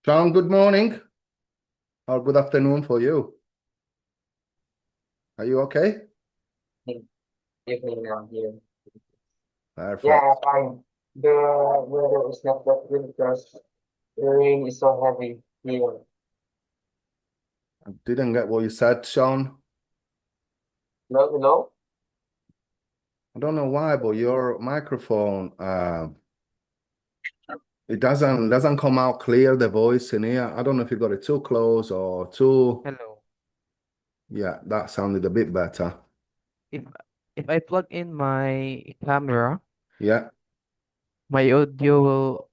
John, good morning or good afternoon for you. Are you okay? Evening now here. Perfect. Yeah, fine. The weather is not that good because the rain is so heavy here. I didn't get what you said, Sean. No, no. I don't know why, but your microphone, it doesn't come out clear, the voice in here. I don't know if you got it too close or too. Hello. Yeah, that sounded a bit better. If if I plug in my camera, Yeah, my audio will.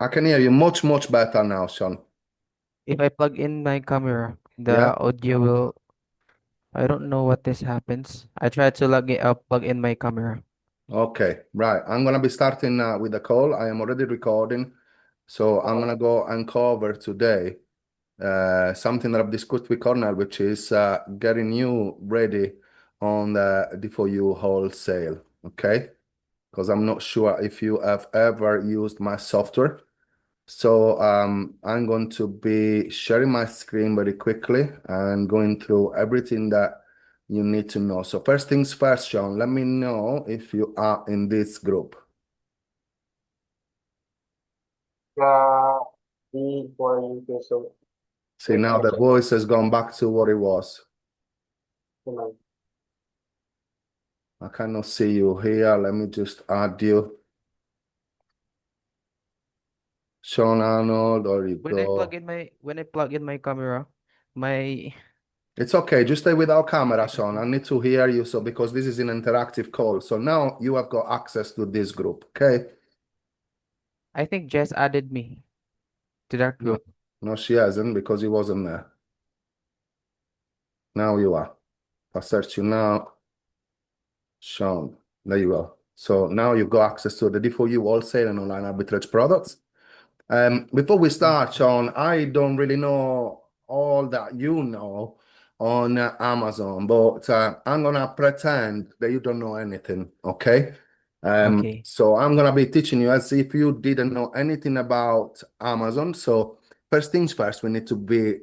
I can hear you much better now, Sean. If I plug in my camera, Yeah. the audio will. I don't know what this happens. I try to plug in my camera. Okay, right. I'm gonna be starting with the call. I am already recording, so I'm Uh, gonna go and cover today something that I've discussed with Cornell, which is getting you ready on the D4U wholesale. Okay, because I'm not sure if you have ever used my software. So I'm going to be sharing my screen very quickly and going through everything that you need to know. So first things first, Sean, let me know if you are in this group. the D4U so See, wait, now I the check. voice has gone back to what it was. Hold on. I cannot see you here. Let me just add you. Sean Arnold, or you go. When I plug in my camera, my It's okay. Just stay without camera, Sean. I need to hear you. So because this is an interactive call. So now you have got access to this group. Okay. I think Jess added me to that No, group. no, she hasn't because he wasn't there. Now you are. If I search you now, Sean. There you go. So now you've got access to the D4U wholesale and online arbitrage products. Before we start, Sean, I don't really know all that you know on Amazon, but I'm gonna pretend that you don't know anything, okay? Okay. So I'm gonna be teaching you as if you didn't know anything about Amazon. So first things first, we need to be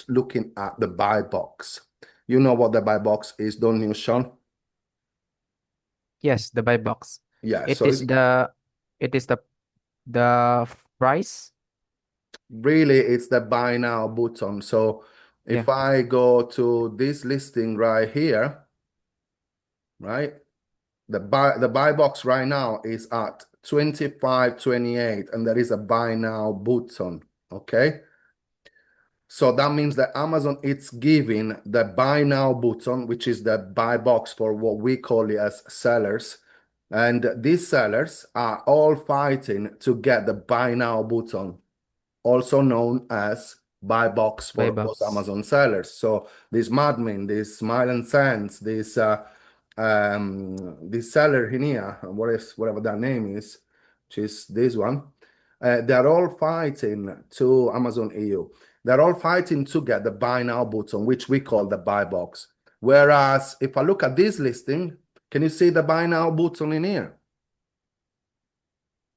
looking at the buy box. You know what the buy box is, don't you, Sean? Yes, the buy box. Yeah, It so is it's the it is price. really it's the buy now button. So Yeah. if I go to this listing right here, right? The buy box right now is at 25.28 and there is a buy now button. Okay. So that means that Amazon it's giving the buy now button, which is the buy box for what we call it as sellers. And these sellers are all fighting to get the buy now button, also known as buy box Buy for us box. Amazon sellers. So this Madmin, this Smile and Sense, this seller in here, whatever that name is, which is this one, they're all fighting to Amazon EU. They're all fighting to get the buy now button, which we call the buy box. Whereas if I look at this listing, can you see the buy now button in here?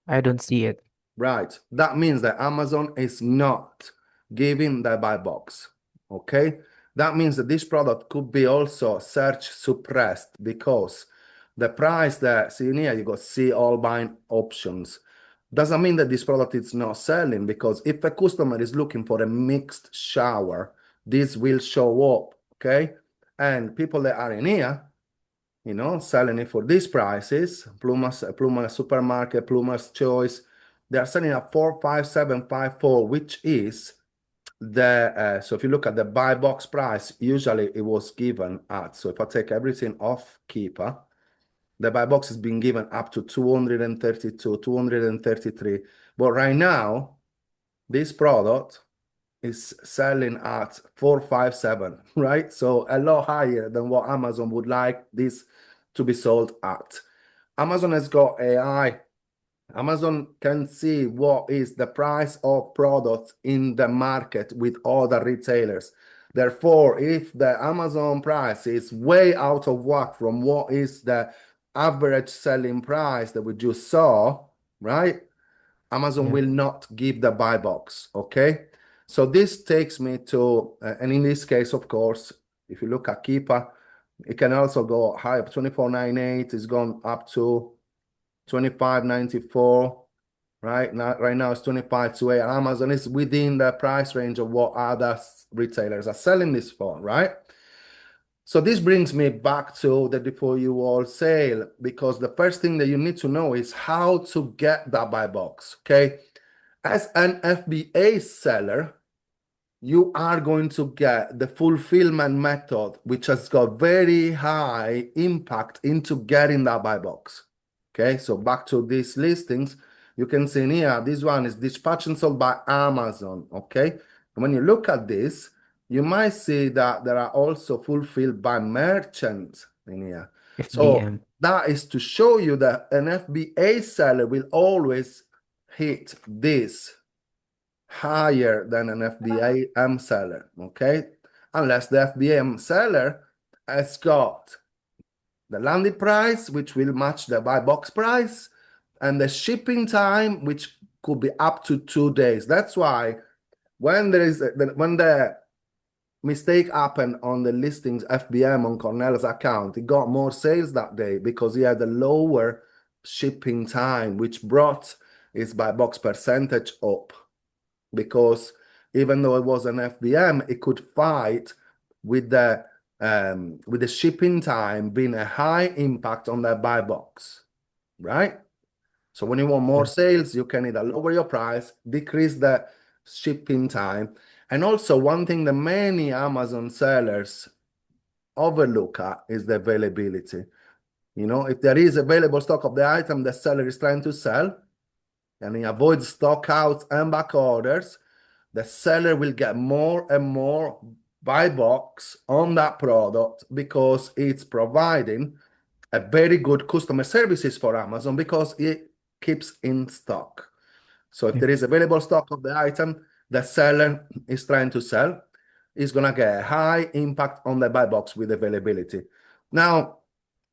I don't see it. Right. That means that Amazon is not giving the buy box. Okay. That means that this product could be also search suppressed because the price that see in here, you got see all buying options. Doesn't mean that this product is not selling because if a customer is looking for a mixed shower, this will show up. Okay. And people that are in here, selling it for these prices, Pluma Supermarket, Pluma's Choice, they are selling at 45754, which is so if you look at the buy box price, usually it was given at, so if I take everything off keeper, the buy box has been given up to 232, 233. But right now, this product is selling at 457, right? So a lot higher than what Amazon would like this to be sold at. Amazon has got AI. Amazon can see what is the price of products in the market with other retailers. Therefore, if the Amazon price is way out of whack from what is the average selling price that we just saw, right? Amazon Yeah. will not give the buy box, okay? So this takes me to, and in this case, of course, if you look at Keeper, it can also go high up, 24.98, it's gone up to 25.94, right? Right now it's 25.28. Amazon is within the price range of what other retailers are selling this for, right? So this brings me back to the D4U Wholesale, because the first thing that you need to know is how to get that buy box, okay? As an FBA seller, you are going to get the fulfillment method, which has got very high impact into getting that buy box. Okay, so back to these listings, you can see in here, this one is dispatched and sold by Amazon. Okay, and when you look at this, you might see that there are also fulfilled by merchants in here. So FBM. that is to show you that an FBA seller will always hit this higher than an FBM seller, okay? Unless the FBM seller has got the landed price, which will match the buy box price, and the shipping time, which could be up to 2 days. That's why when the mistake happened on the listings FBM on Cornell's account, he got more sales that day because he had a lower shipping time, which brought his buy box percentage up. Because even though it was an FBM, it could fight with the shipping time being a high impact on that buy box, right? So when you want more sales, you can either lower your price, decrease the shipping time, and also one thing that many Amazon sellers overlook at is the availability. You know, if there is available stock of the item the seller is trying to sell, and he avoids stock outs and back orders, the seller will get more and more buy box on that product because it's providing a very good customer services for Amazon because it keeps in stock. So if there is available stock of the item the seller is trying to sell, is going to get a high impact on the buy box with availability. Now,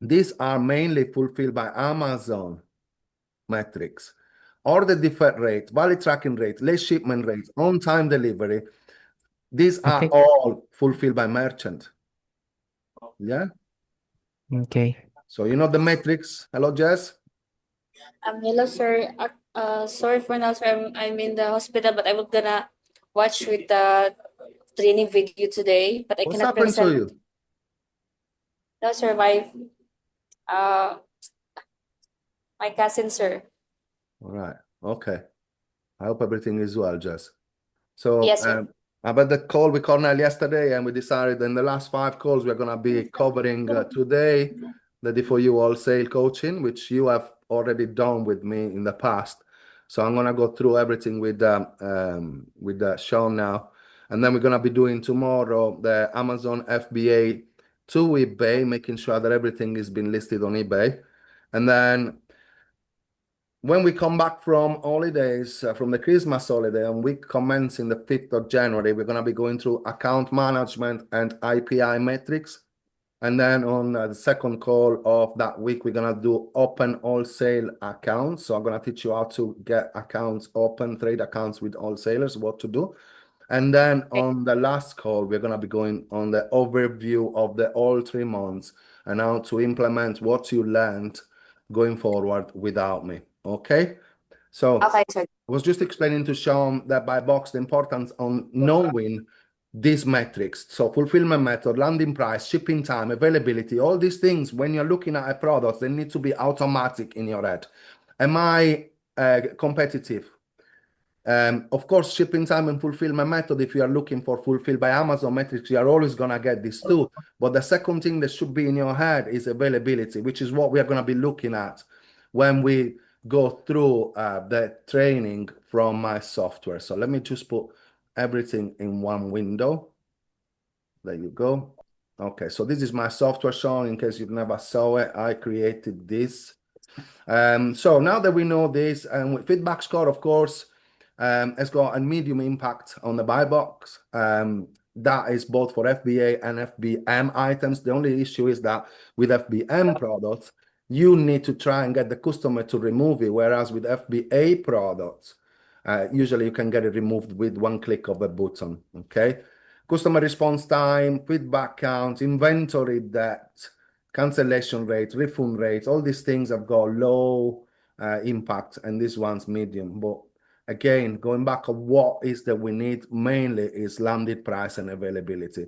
these are mainly fulfilled by Amazon metrics. Order deferred rate, valid tracking rate, late shipment rate, on-time delivery. These are Okay. all fulfilled by merchant. Yeah. Okay. So you know the metrics. Hello, Jess. Hello, sir. Sorry for now, sir. I'm in the hospital, but I was gonna watch with the training video today, but I What's cannot happened to present. you? No, sir. My cousin, sir. All right. Okay. I hope everything is well, Jess. So Yes, sir. I had the call with Cornell yesterday, and we decided in the last 5 calls we're gonna be covering today the D4U Wholesale coaching, which you have already done with me in the past. So I'm gonna go through everything with Sean now, and then we're gonna be doing tomorrow the Amazon FBA to eBay, making sure that everything is being listed on eBay, and then when we come back from holidays, from the Christmas holiday, and we commence in the 5th of January, we're going to be going through account management and IPI metrics. And then on the second call of that week, we're going to do open wholesale accounts. So I'm going to teach you how to get accounts open, trade accounts with wholesalers, what to do. And then on the last call, we're going to be going on the overview of the all 3 months and how to implement what you learned going forward without me. Okay, so Okay, sir. I was just explaining to Sean that by box the importance on knowing these metrics. So fulfillment method, landing price, shipping time, availability, all these things when you're looking at a product, they need to be automatic in your head. Am I competitive? Of course, shipping time and fulfillment method, if you are looking for fulfilled by Amazon metrics, you are always going to get these two. But the second thing that should be in your head is availability, which is what we are going to be looking at when we go through the training from my software. So let me just put everything in one window. There you go. Okay, so this is my software, Sean, in case you've never saw it. I created this. So now that we know this, and feedback score, of course, has got a medium impact on the buy box. That is both for FBA and FBM items. The only issue is that with FBM products, you need to try and get the customer to remove it. Whereas with FBA products, usually you can get it removed with one click of a button, okay? Customer response time, feedback count, inventory depth, cancellation rate, refund rate, all these things have got low impact, and this one's medium. But again, going back on what is that we need mainly is landed price and availability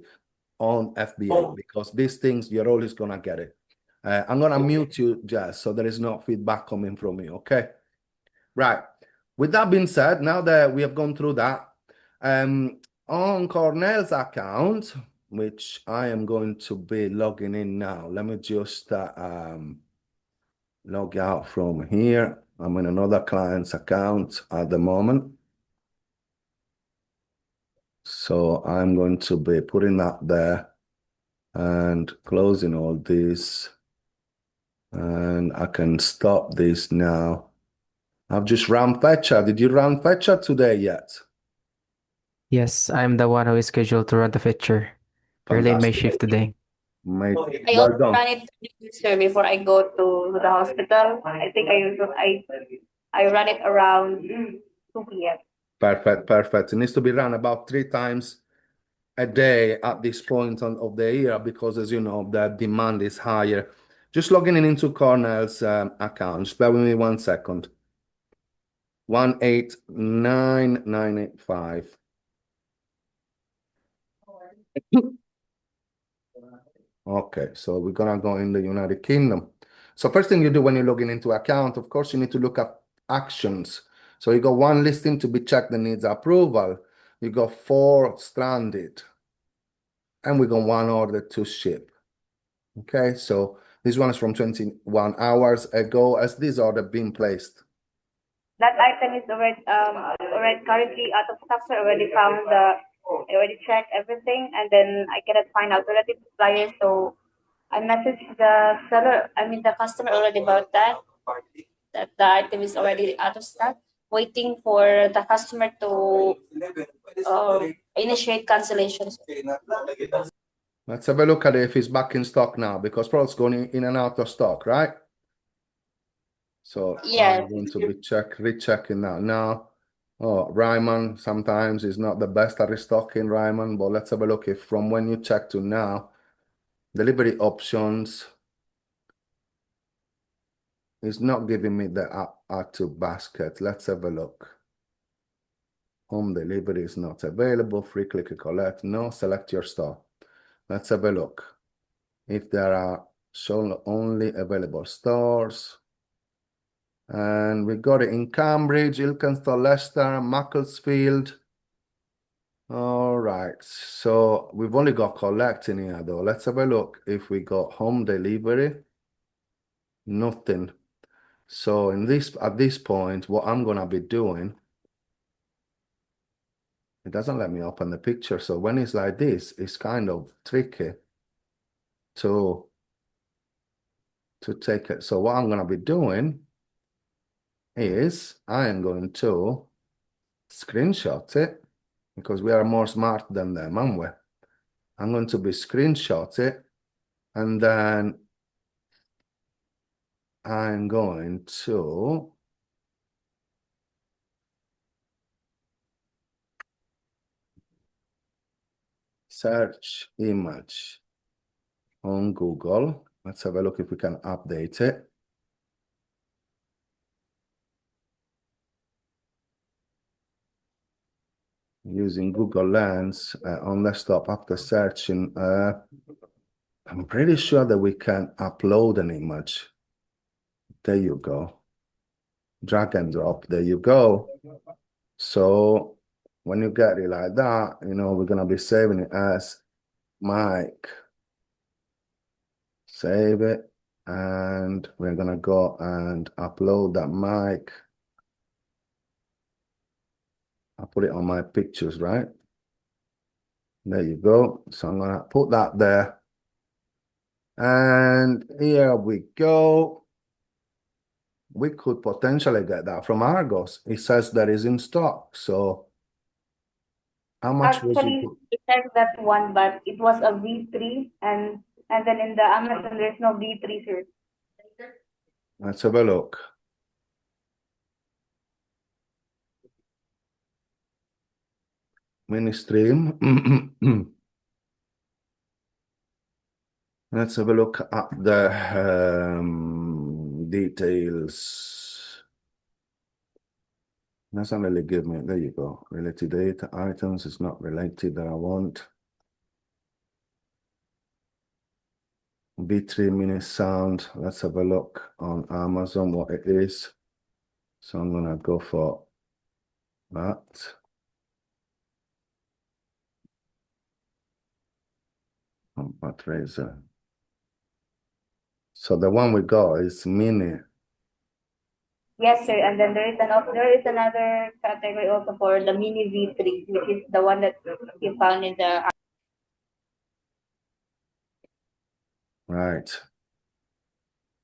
on FBA, because these things, you're always gonna get it. I'm gonna mute you, Jess, so there is no feedback coming from you, okay? Right. With that being said, now that we have gone through that, on Cornell's account, which I am going to be logging in now. Let me just log out from here. I'm in another client's account at the moment. So I'm going to be putting that there and closing all this. And I can stop this now. I've just run Fetcher. Did you run Fetcher today yet? Yes, I'm the one who is scheduled to run the feature. Early in my Fantastic. shift today. Mate, I well also done. run it, sir, before I go to the hospital. I think I run it around 2 p.m. Perfect, perfect. It needs to be run about 3 times a day at this point of the year, because as you know, the demand is higher. Just logging in into Cornell's account. Just bear with me 1 second. 189985. Okay, so we're gonna go in the United Kingdom. So first thing you do when you're logging into account, of course, you need to look at actions. So you got 1 listing to be checked that needs approval. You got 4 stranded. And we got 1 order to ship. Okay, so this one is from 21 hours ago. Has this order been placed? That item is already currently out of stock, sir. I already checked everything, and then I cannot find alternative suppliers. So I messaged the seller, the customer already about that the item is already out of stock, waiting for the customer to initiate cancellations. Let's have a look at it if it's back in stock now, because products going in and out of stock, right? So Yes. I'm going to be rechecking that now. Oh, Ryman sometimes is not the best at restocking, Ryman, but let's have a look if from when you check to now, delivery options is not giving me the add to basket. Let's have a look. Home delivery is not available. Free click and collect. No, select your store. Let's have a look. If there are shown only available stores. And we got it in Cambridge, Ilkeston, Leicester, Macclesfield. All right, so we've only got collecting here though. Let's have a look if we got home delivery. Nothing. So at this point, what I'm gonna be doing, it doesn't let me open the picture. So when it's like this, it's kind of tricky to take it. So what I'm gonna be doing is I am going to screenshot it, because we are more smart than them, aren't we? I'm going to be screenshot it, and then I'm going to search image on Google. Let's have a look if we can update it. Using Google Lens on desktop after searching. I'm pretty sure that we can upload an image. There you go. Drag and drop. There you go. So when you get it like that, we're going to be saving it as mic. Save it. And we're going to go and upload that mic. I'll put it on my pictures, right? There you go. So I'm going to put that there. And here we go. We could potentially get that from Argos. It says that is in stock. So how much was Actually, it? it has that one, but it was a V3, and then in the Amazon there's no V3, sir. Let's have a look. Mini stream. Let's have a look at the details. Doesn't really give me, there you go. Related data items is not related that I want. B3 mini sound. Let's have a look on Amazon what it is. So I'm gonna go for that. Compact razor. So the one we got is mini. Yes, sir. And then there is another category also for the mini V3, which is the one that you found in the. Right.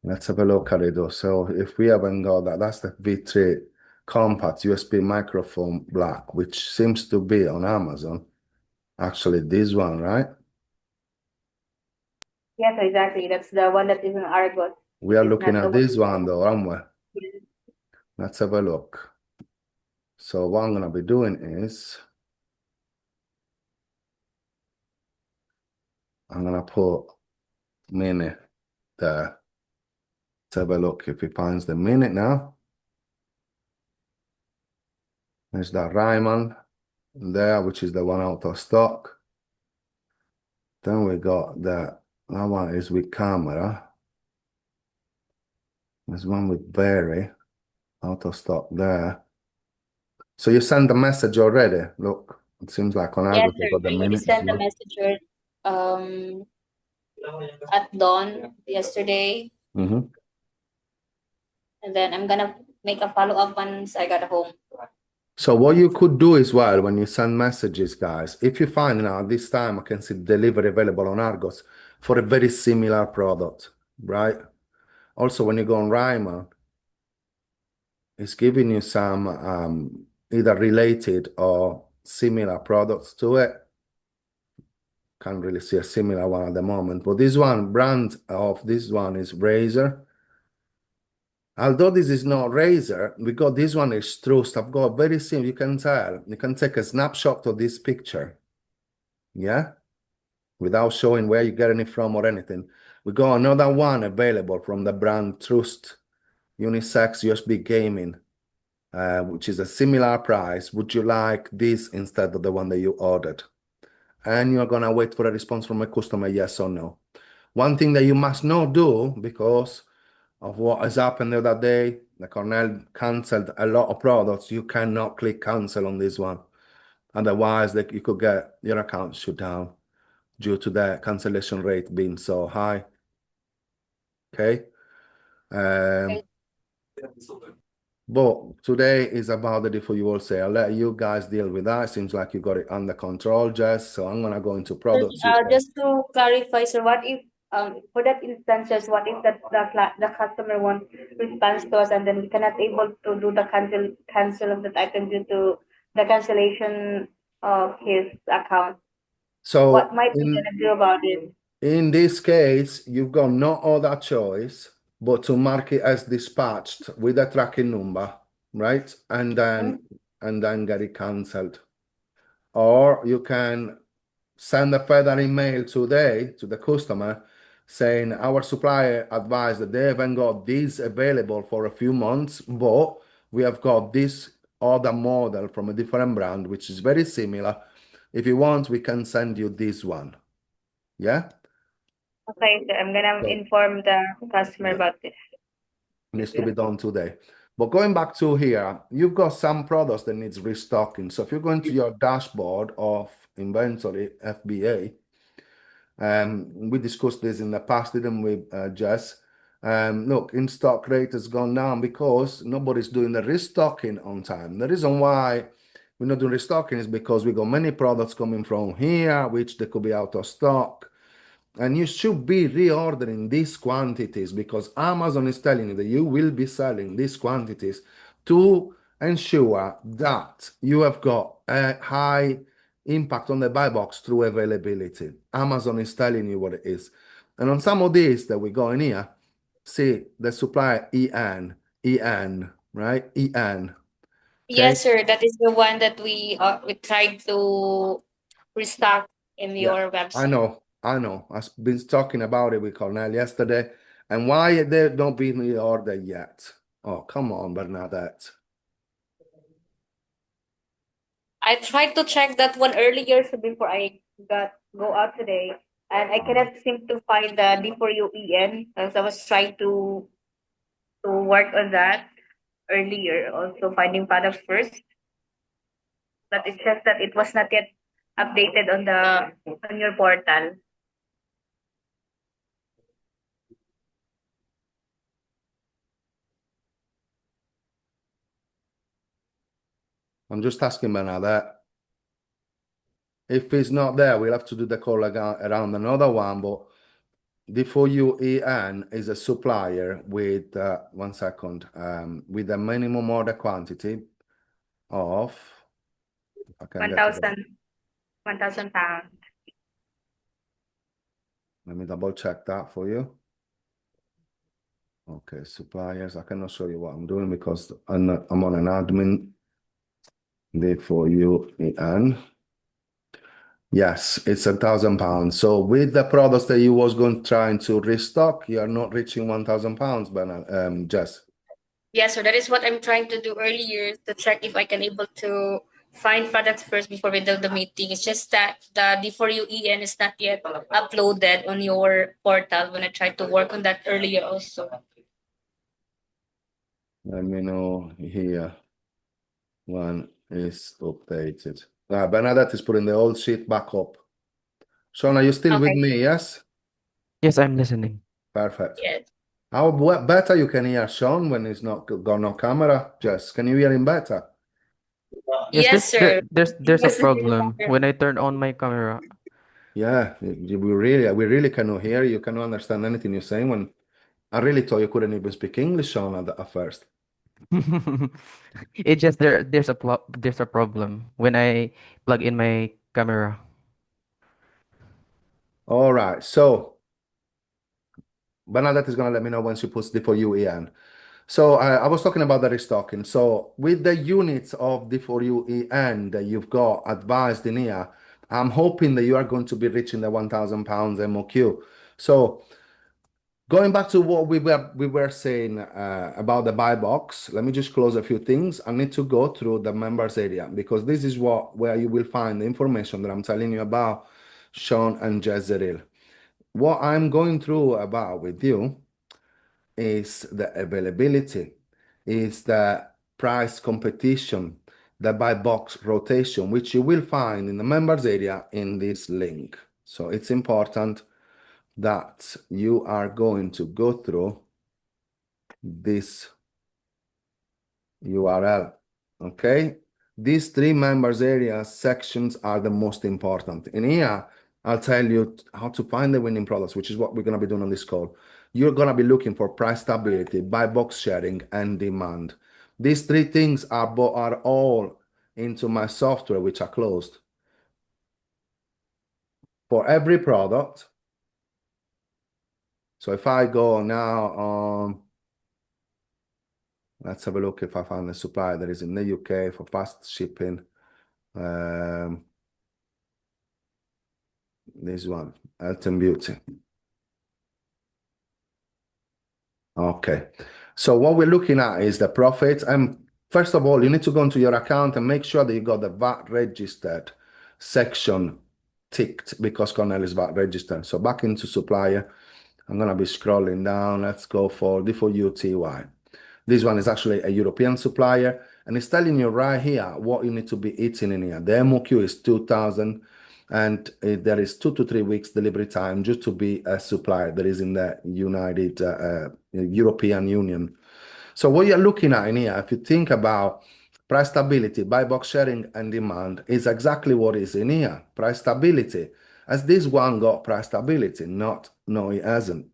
Let's have a look at it though. So if we haven't got that, that's the V3 compact USB microphone black, which seems to be on Amazon. Actually, this one, right? Yes, exactly. That's the one that is in Argos. We are It's looking not the at this one. one though, aren't we? Let's have a look. So what I'm gonna be doing is I'm gonna put mini there. Let's have a look if it finds the mini now. There's that Ryman there, which is the one out of stock. Then we got that one is with camera. There's one with Berry out of stock there. So you sent the message already. Look, it seems like on Yes, Argos sir. they got the I mini. sent a message at dawn yesterday, Mm-hmm. and then I'm gonna make a follow-up once I got home. So what you could do as well when you send messages, guys, if you find now this time I can see delivery available on Argos for a very similar product, right? Also, when you go on Ryman, it's giving you some either related or similar products to it. Can't really see a similar one at the moment, but this one, brand of this one is Razer. Although this is not Razer, we got this one is Trust. I've got very simple, you can tell. You can take a snapshot of this picture, yeah? Without showing where you're getting it from or anything. We got another one available from the brand Trust, unisex USB gaming, which is a similar price. Would you like this instead of the one that you ordered? And you're gonna wait for a response from a customer, yes or no. One thing that you must not do because of what has happened the other day, the Cornell canceled a lot of products. You cannot click cancel on this one. Otherwise, you could get your account shut down due to the cancellation rate being so high. Okay. But today is about the D4U Wholesale. I'll let you guys deal with that. It seems like you got it under control, Jess. So I'm gonna go into products. Just to clarify, sir, what if for that instances, what if the customer wants response to us and then we cannot able to do the cancel of that item due to the cancellation of his account? So What might we gonna do about it? in this case, you've got no other choice but to mark it as dispatched with a tracking number, right? And then get it cancelled. Or you can send a further email today to the customer saying our supplier advised that they haven't got this available for a few months, but we have got this other model from a different brand, which is very similar. If you want, we can send you this one. Yeah? Okay, sir. I'm gonna inform the customer about this. Needs to be done today. But going back to here, you've got some products that needs restocking. So if you go into your dashboard of inventory FBA, we discussed this in the past, didn't we, Jess? Look, in stock rate has gone down because nobody's doing the restocking on time. The reason why we're not doing restocking is because we got many products coming from here, which they could be out of stock. And you should be reordering these quantities because Amazon is telling you that you will be selling these quantities to ensure that you have got a high impact on the buy box through availability. Amazon is telling you what it is. And on some of these that we got in here, see the supplier EN, right? EN. Yes, sir. That is the one that we tried to restock in Yeah, your I website. know, I know. I've been talking about it with Cornell yesterday. And why they don't be in the order yet? Oh, come on, Bernadette. I tried to check that one earlier. So before I go out today, and I cannot seem to find the D4U EN, because I was trying to work on that earlier, also finding products first, but it's just that it was not yet updated on the on your portal. I'm just asking Bernadette. If it's not there, we'll have to do the call around another one. But D4U EN is a supplier with 1 second, with a minimum order quantity of, if I can get it. 1,000 pounds. Let me double check that for you. Okay, suppliers. I cannot show you what I'm doing because I'm on an admin. D4U EN. Yes, it's £1,000. So with the products that you was going trying to restock, you are not reaching £1,000, Bernard, Jess. Yes, sir. That is what I'm trying to do earlier to check if I can able to find products first before we do the meeting. It's just that the D4UEN is not yet uploaded on your portal when I tried to work on that earlier also. Let me know here when is updated. Bernadette is putting the old sheet back up. Sean, are you still with Okay. me? Yes? Yes, I'm listening. Perfect. Yes. How better you can hear Sean when he's not got no camera? Jess, can you hear him better? Yes, Yes, sir. there's a Yes, problem sir. when I turn on my camera. Yeah, we really cannot hear you. Cannot understand anything you're saying. When I really thought you couldn't even speak English, Sean, at first. It just there's a problem when I plug in my camera. All right, so Bernadette is gonna let me know when she puts D4U in. So I was talking about the restocking. So with the units of D4U EN that you've got advised in here, I'm hoping that you are going to be reaching the £1,000 MOQ. So going back to what we were saying about the buy box, let me just close a few things. I need to go through the members area because this is where you will find the information that I'm telling you about Sean and Jezreel. What I'm going through about with you is the availability, is the price competition, the buy box rotation, which you will find in the members area in this link. So it's important that you are going to go through this URL, okay? These three members area sections are the most important. In here, I'll tell you how to find the winning products, which is what we're going to be doing on this call. You're going to be looking for price stability, buy box sharing, and demand. These three things are all into my software, which are closed. For every product. So if I go now on, let's have a look if I find a supplier that is in the UK for fast shipping. This one, Health and Beauty. Okay, so what we're looking at is the profits. And first of all, you need to go into your account and make sure that you got the VAT registered section ticked because Cornell is VAT registered. So back into supplier, I'm going to be scrolling down. Let's go for D4UTY. This one is actually a European supplier, and it's telling you right here what you need to be eating in here. The MOQ is 2,000, and there is 2 to 3 weeks delivery time just to be a supplier that is in the European Union. So what you're looking at in here, if you think about price stability, buy box sharing, and demand, is exactly what is in here. Price stability. Has this one got price stability? No, it hasn't.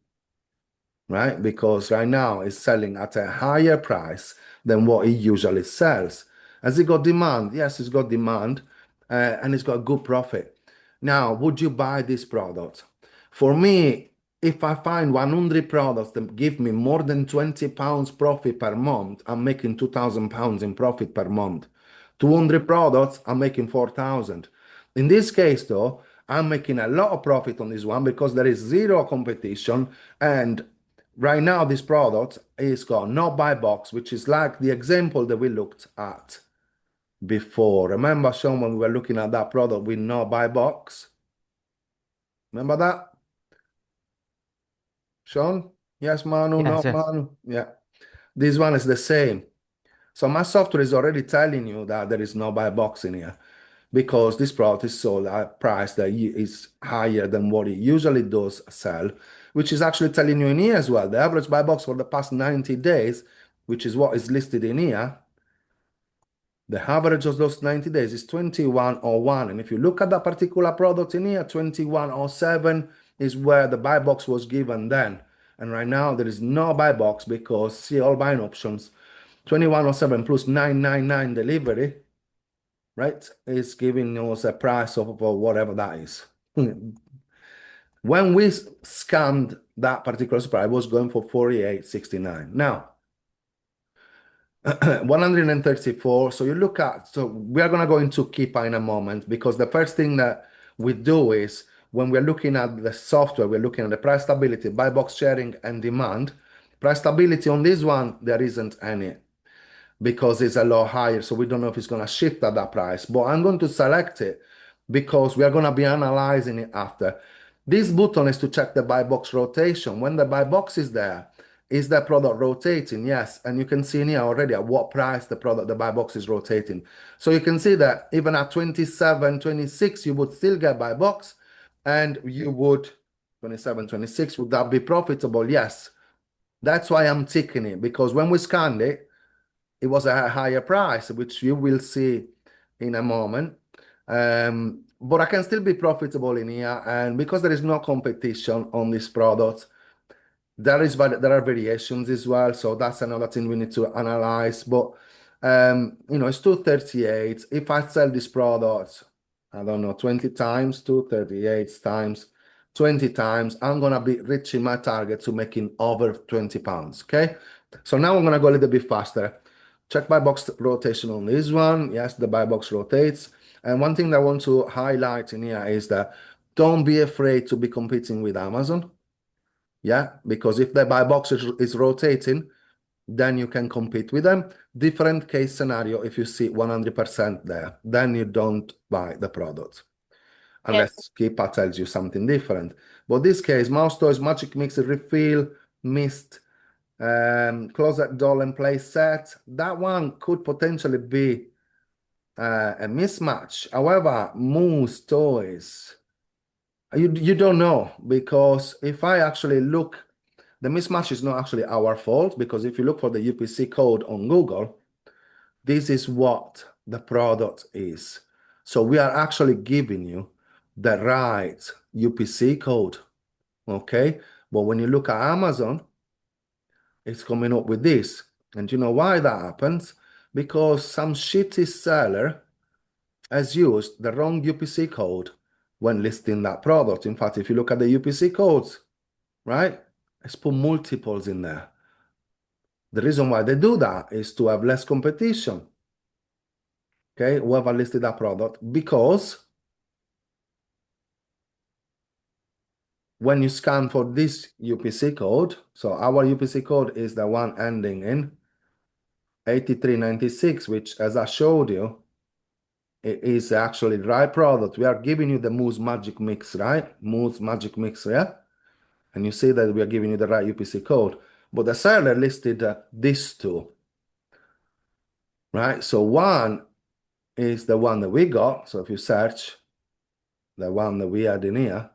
Right? Because right now it's selling at a higher price than what it usually sells. Has it got demand? Yes, it's got demand and it's got good profit. Now, would you buy this product? For me, if I find 100 products that give me more than £20 profit per month, I'm making £2,000 in profit per month. 200 products, I'm making 4,000. In this case, though, I'm making a lot of profit on this one because there is zero competition. And right now, this product is got no buy box, which is like the example that we looked at before. Remember, Sean, when we were looking at that product with no buy box? Remember that? Sean? Yes, Manu, Yes, no, yes. Manu? Yeah. This one is the same. So my software is already telling you that there is no buy box in here because this product is sold at a price that is higher than what it usually does sell, which is actually telling you in here as well. The average buy box for the past 90 days, which is what is listed in here, the average of those 90 days is 2101. And if you look at that particular product in here, 2107 is where the buy box was given then. And right now there is no buy box because see all buying options, 2107 plus 999 delivery, right, is giving us a price of whatever that is. When we scanned that particular supply, it was going for 48.69. Now, 134. So you look at, so we are going to go into Keepa in a moment because the first thing that we do is when we're looking at the software, we're looking at the price stability, buy box sharing, and demand. Price stability on this one, there isn't any because it's a lot higher. So we don't know if it's going to shift at that price, but I'm going to select it because we are going to be analyzing it after. This button is to check the buy box rotation. When the buy box is there, is the product rotating? Yes. And you can see in here already at what price the buy box is rotating. So you can see that even at 27, 26, you would still get buy box and you would, 27, 26, would that be profitable? Yes. That's why I'm ticking it because when we scanned it, it was a higher price, which you will see in a moment. But I can still be profitable in here. And because there is no competition on this product, there are variations as well. So that's another thing we need to analyze. But, it's 238. If I sell this product, I don't know, 20 times, 238 times, 20 times, I'm going to be reaching my target to making over £20. Okay. So now I'm going to go a little bit faster. Check buy box rotation on this one. Yes, the buy box rotates. And one thing that I want to highlight in here is that don't be afraid to be competing with Amazon. Yeah, because if the buy box is rotating, then you can compete with them. Different case scenario if you see 100% there, then you don't buy the product. Unless Keepa tells you something different. But this case, mouse toys, magic mixer, refill, mist, closet doll and play set, that one could potentially be a mismatch. However, moose toys, you don't know because if I actually look, the mismatch is not actually our fault because if you look for the UPC code on Google, this is what the product is. So we are actually giving you the right UPC code, okay? But when you look at Amazon, it's coming up with this. And you know why that happens? Because some shitty seller has used the wrong UPC code when listing that product. In fact, if you look at the UPC codes, right, it's put multiples in there. The reason why they do that is to have less competition. Okay, whoever listed that product, because when you scan for this UPC code, so our UPC code is the one ending in 8396, which as I showed you, it is actually the right product. We are giving you the Moose Magic Mix, right? Moose Magic Mix, yeah? And you see that we are giving you the right UPC code. But the seller listed these two, right? So one is the one that we got. So if you search the one that we had in here,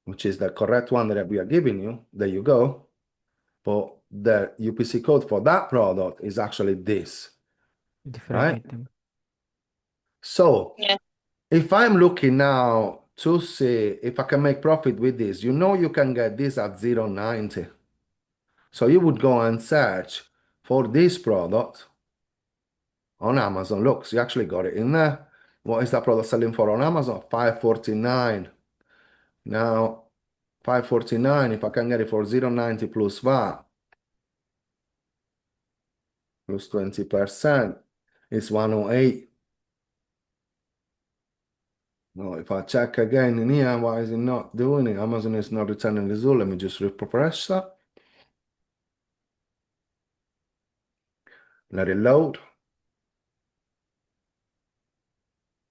which is the correct one that we are giving you, there you go. But the UPC code for that product is actually this, Different right? item. So Yeah. if I'm looking now to see if I can make profit with this, you can get this at 0.90. So you would go and search for this product on Amazon. Look, so you actually got it in there. What is that product selling for on Amazon? $5.49. Now, 549. If I can get it for 0.90 plus VAT, plus 20%, it's 108. No, if I check again in here, why is it not doing it? Amazon is not returning the result. Let me just refresh that. Let it load.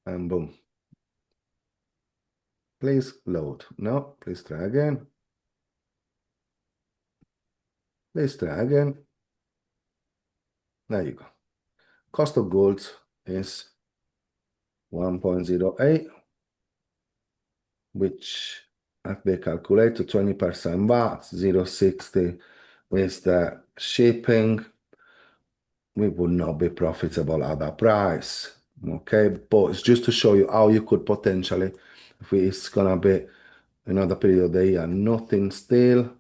And boom. Please load. No, please try again. Please try again. There you go. Cost of goods is 1.08, which FBA calculate to 20% VAT, 0.60 is the shipping. We would not be profitable at that price. Okay, but it's just to show you how you could potentially, if it's gonna be another period of the year, nothing still.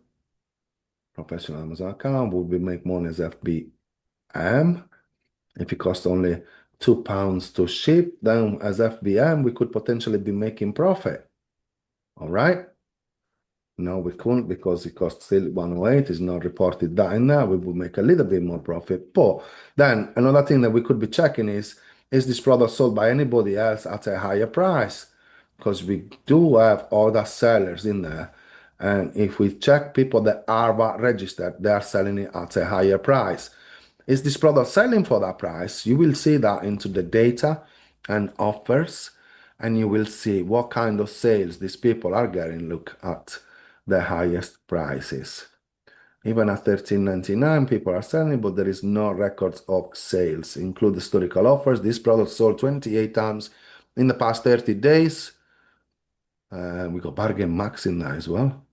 Professional Amazon account would be make money as FBM. If it costs only £2 to ship, then as FBM, we could potentially be making profit. All right. No, we couldn't because it costs still 108. It's not reported that in there. We would make a little bit more profit. But then another thing that we could be checking is this product sold by anybody else at a higher price? Because we do have other sellers in there. And if we check people that are VAT registered, they are selling it at a higher price. Is this product selling for that price? You will see that into the data and offers, and you will see what kind of sales these people are getting. Look at the highest prices. Even at $13.99, people are selling, but there is no records of sales. Include historical offers. This product sold 28 times in the past 30 days. We got Bargain Max in there as well.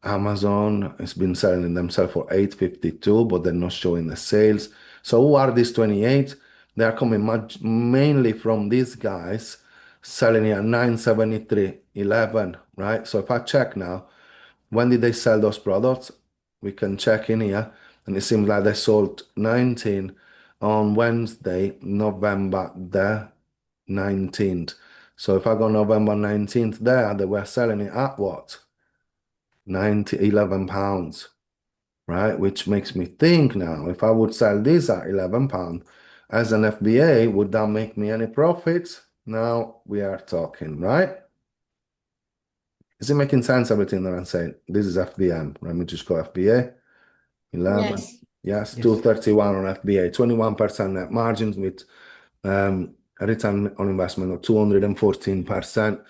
Amazon has been selling themselves for $8.52, but they're not showing the sales. So who are these 28? They are coming mainly from these guys selling it at $9.73.11, right? So if I check now, when did they sell those products? We can check in here, and it seems like they sold 19 on Wednesday, November the 19th. So if I go November 19th there, they were selling it at what? £11, right? Which makes me think now, if I would sell this at £11 as an FBA, would that make me any profits? Now we are talking, right? Is it making sense, everything that I'm saying? This is FBM. Let me just go FBA. 11. Yes. Yes, Yes. 231 on FBA, 21% net margins with a return on investment of 214%.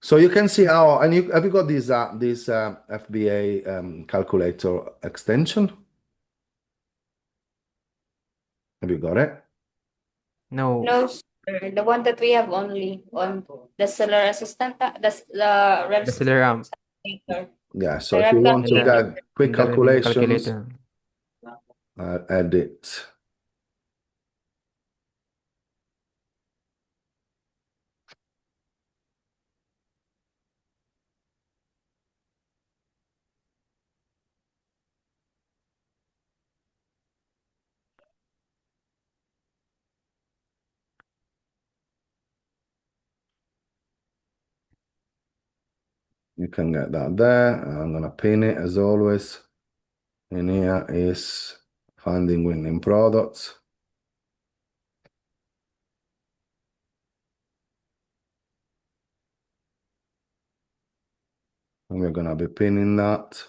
So you can see how, and have you got this FBA calculator extension? Have you got it? No. No, sir. The one that we have only on the seller assistant, the rev The seller calculator. Yeah, so The if you rev want to calculator. get quick in the revenue calculations, calculator. edit. You can get that there. I'm gonna pin it as always. And here is finding winning products. And we're gonna be pinning that.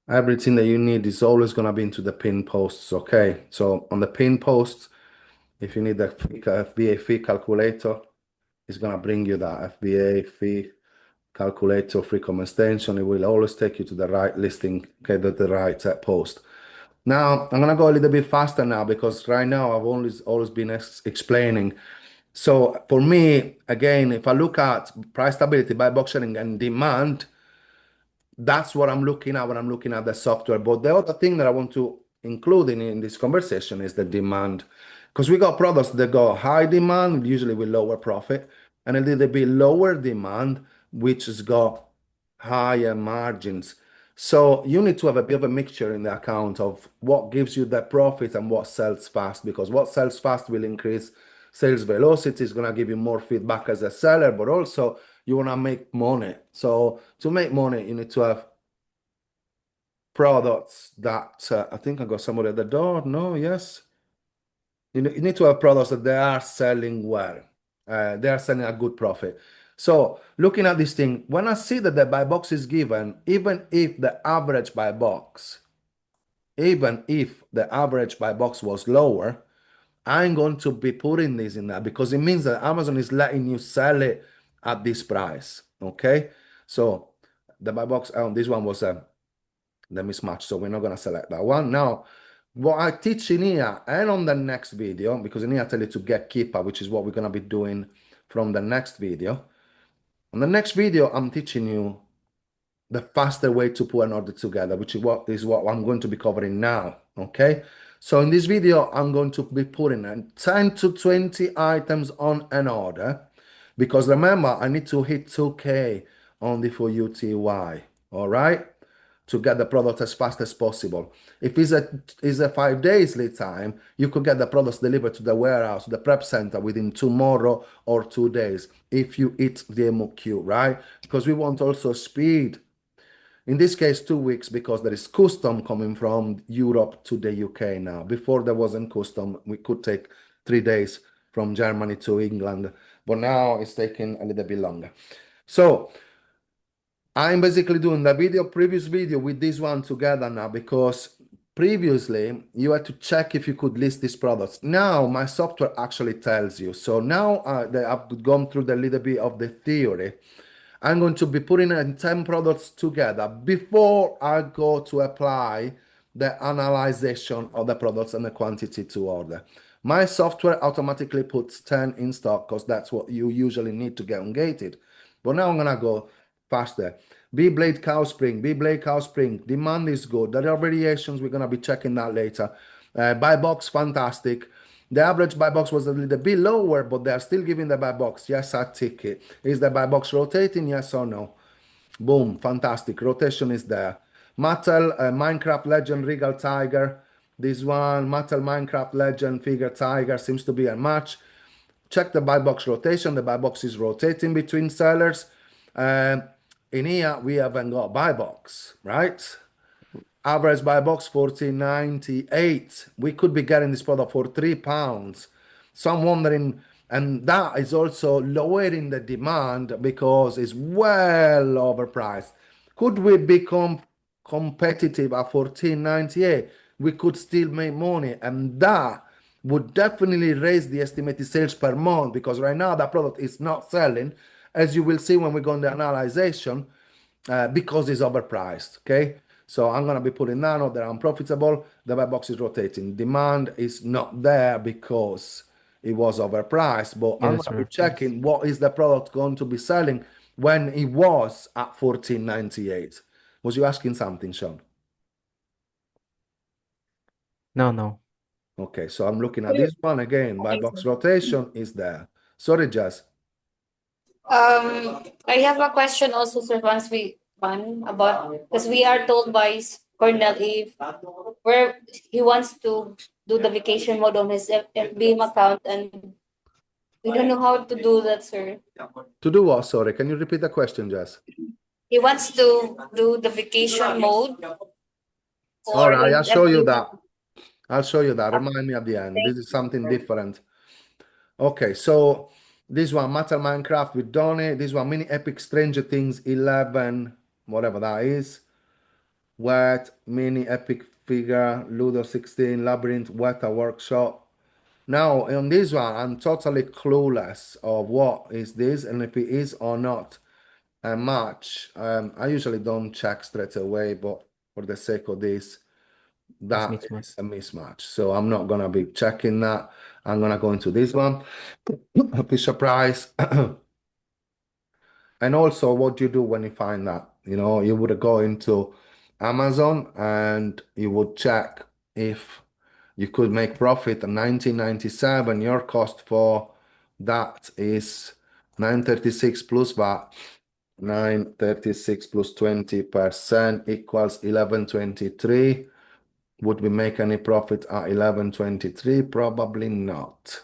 Everything that you need is always gonna be into the pin posts, okay? So on the pin posts, if you need the FBA fee calculator, it's gonna bring you that FBA fee calculator free comment extension. It will always take you to the right listing, okay, the right post. Now I'm gonna go a little bit faster now because right now I've always been explaining. So for me, again, if I look at price stability, buy box sharing, and demand, that's what I'm looking at when I'm looking at the software. But the other thing that I want to include in this conversation is the demand. Because we got products that go high demand, usually with lower profit, and a little bit lower demand, which has got higher margins. So you need to have a bit of a mixture in the account of what gives you the profit and what sells fast, because what sells fast will increase sales velocity, is going to give you more feedback as a seller, but also you want to make money. So to make money, you need to have products that I think I got somebody at the door. No, yes. You need to have products that they are selling well. They are selling a good profit. So looking at this thing, when I see that the buy box is given, even if the average buy box was lower, I'm going to be putting this in there because it means that Amazon is letting you sell it at this price. Okay. So the buy box on this one was the mismatch. So we're not going to select that one. Now, what I teach in here and on the next video, because in here I tell you to get keeper, which is what we're going to be doing from the next video. On the next video, I'm teaching you the faster way to put an order together, which is what I'm going to be covering now. Okay. So in this video, I'm going to be putting 10 to 20 items on an order, because remember, I need to hit 2K on the D4U all right, to get the product as fast as possible. If it's a 5 days lead time, you could get the products delivered to the warehouse, the prep center within tomorrow or 2 days if you hit the MOQ, right? Because we want also speed. In this case, 2 weeks, because there is custom coming from Europe to the UK now. Before there wasn't custom, we could take 3 days from Germany to England, but now it's taking a little bit longer. So I'm basically doing the previous video with this one together now, because previously you had to check if you could list these products. Now my software actually tells you. So now that I've gone through the little bit of the theory, I'm going to be putting in 10 products together before I go to apply the analyzation of the products and the quantity to order. My software automatically puts 10 in stock because that's what you usually need to get ungated. But now I'm going to go faster. B-blade cow spring, demand is good. There are variations, we're going to be checking that later. Buy box, fantastic. The average buy box was a little bit lower, but they are still giving the buy box. Yes, I tick it. Is the buy box rotating? Yes or no? Boom, fantastic. Rotation is there. Mattel Minecraft Legend Regal Tiger. This one, Mattel Minecraft Legend Figure Tiger, seems to be a match. Check the buy box rotation. The buy box is rotating between sellers. In here, we haven't got buy box, right? Average buy box 14.98. We could be getting this product for £3. So I'm wondering, and that is also lowering the demand because it's well overpriced. Could we become competitive at 14.98? We could still make money, and that would definitely raise the estimated sales per month, because right now that product is not selling, as you will see when we go in the analyzation, because it's overpriced. Okay. So I'm going to be putting nano, they're unprofitable. The buy box is rotating. Demand is not there because it was overpriced, but I'm Yes, going to be sir. checking what is the product going to be selling when it was at 14.98. Was you asking something, Sean? No. Okay, so I'm looking at this one again. Buy box rotation is there. Sorry, Jess. I have a question also, sir, once we one about, because we are told by Cornell if where he wants to do the vacation mode on his FBM account, and we don't know how to do that, sir. To do what? Sorry, can you repeat the question, Jess? He wants to do the vacation mode All for right, his I'll show you FBM. that. I'll show you that. Remind me at the end. This is something different. Okay, so this one, Metal Minecraft with Donny. This one, Mini Epic Stranger Things 11, whatever that is. Wet, Mini Epic Figure, Ludo 16, Labyrinth, Weta Workshop. Now, on this one, I'm totally clueless of what is this and if it is or not a match. I usually don't check straight away, but for the sake of this, that mismatch. is a mismatch. So I'm not gonna be checking that. I'm gonna go into this one, Fisher Price. And also what you do when you find that, you would go into Amazon and you would check if you could make profit. 1997, your cost for that is 936 plus VAT. 936 plus 20% equals 1123. Would we make any profit at 1123? Probably not.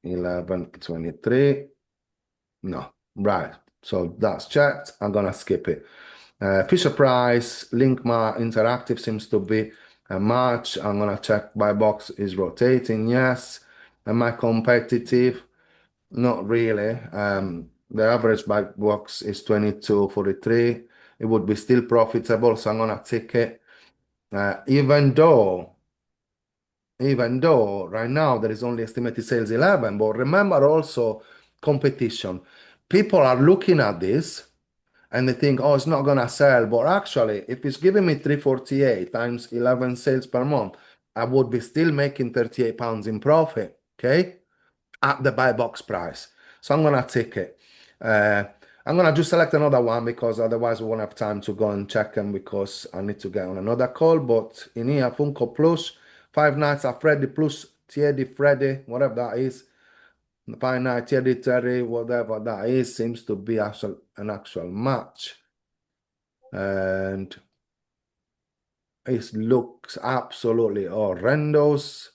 1123. No. Right. So that's checked. I'm gonna skip it. Fisher Price, Linkmar Interactive seems to be a match. I'm gonna check buy box is rotating. Yes. Am I competitive? Not really. The average buy box is 22.43. It would be still profitable, so I'm gonna take it. Even though right now there is only estimated sales 11, but remember also competition. People are looking at this and they think, oh, it's not gonna sell. But actually, if it's giving me 348 times 11 sales per month, I would be still making 38 pounds in profit, okay? At the buy box price. So I'm gonna take it. I'm gonna just select another one because otherwise we won't have time to go and check them because I need to get on another call. But in here, Funko Plus, Five Nights at Freddy Plus, Thierry Freddy, whatever that is. Five Nights, Thierry, whatever that is, seems to be an actual match. And it looks absolutely horrendous.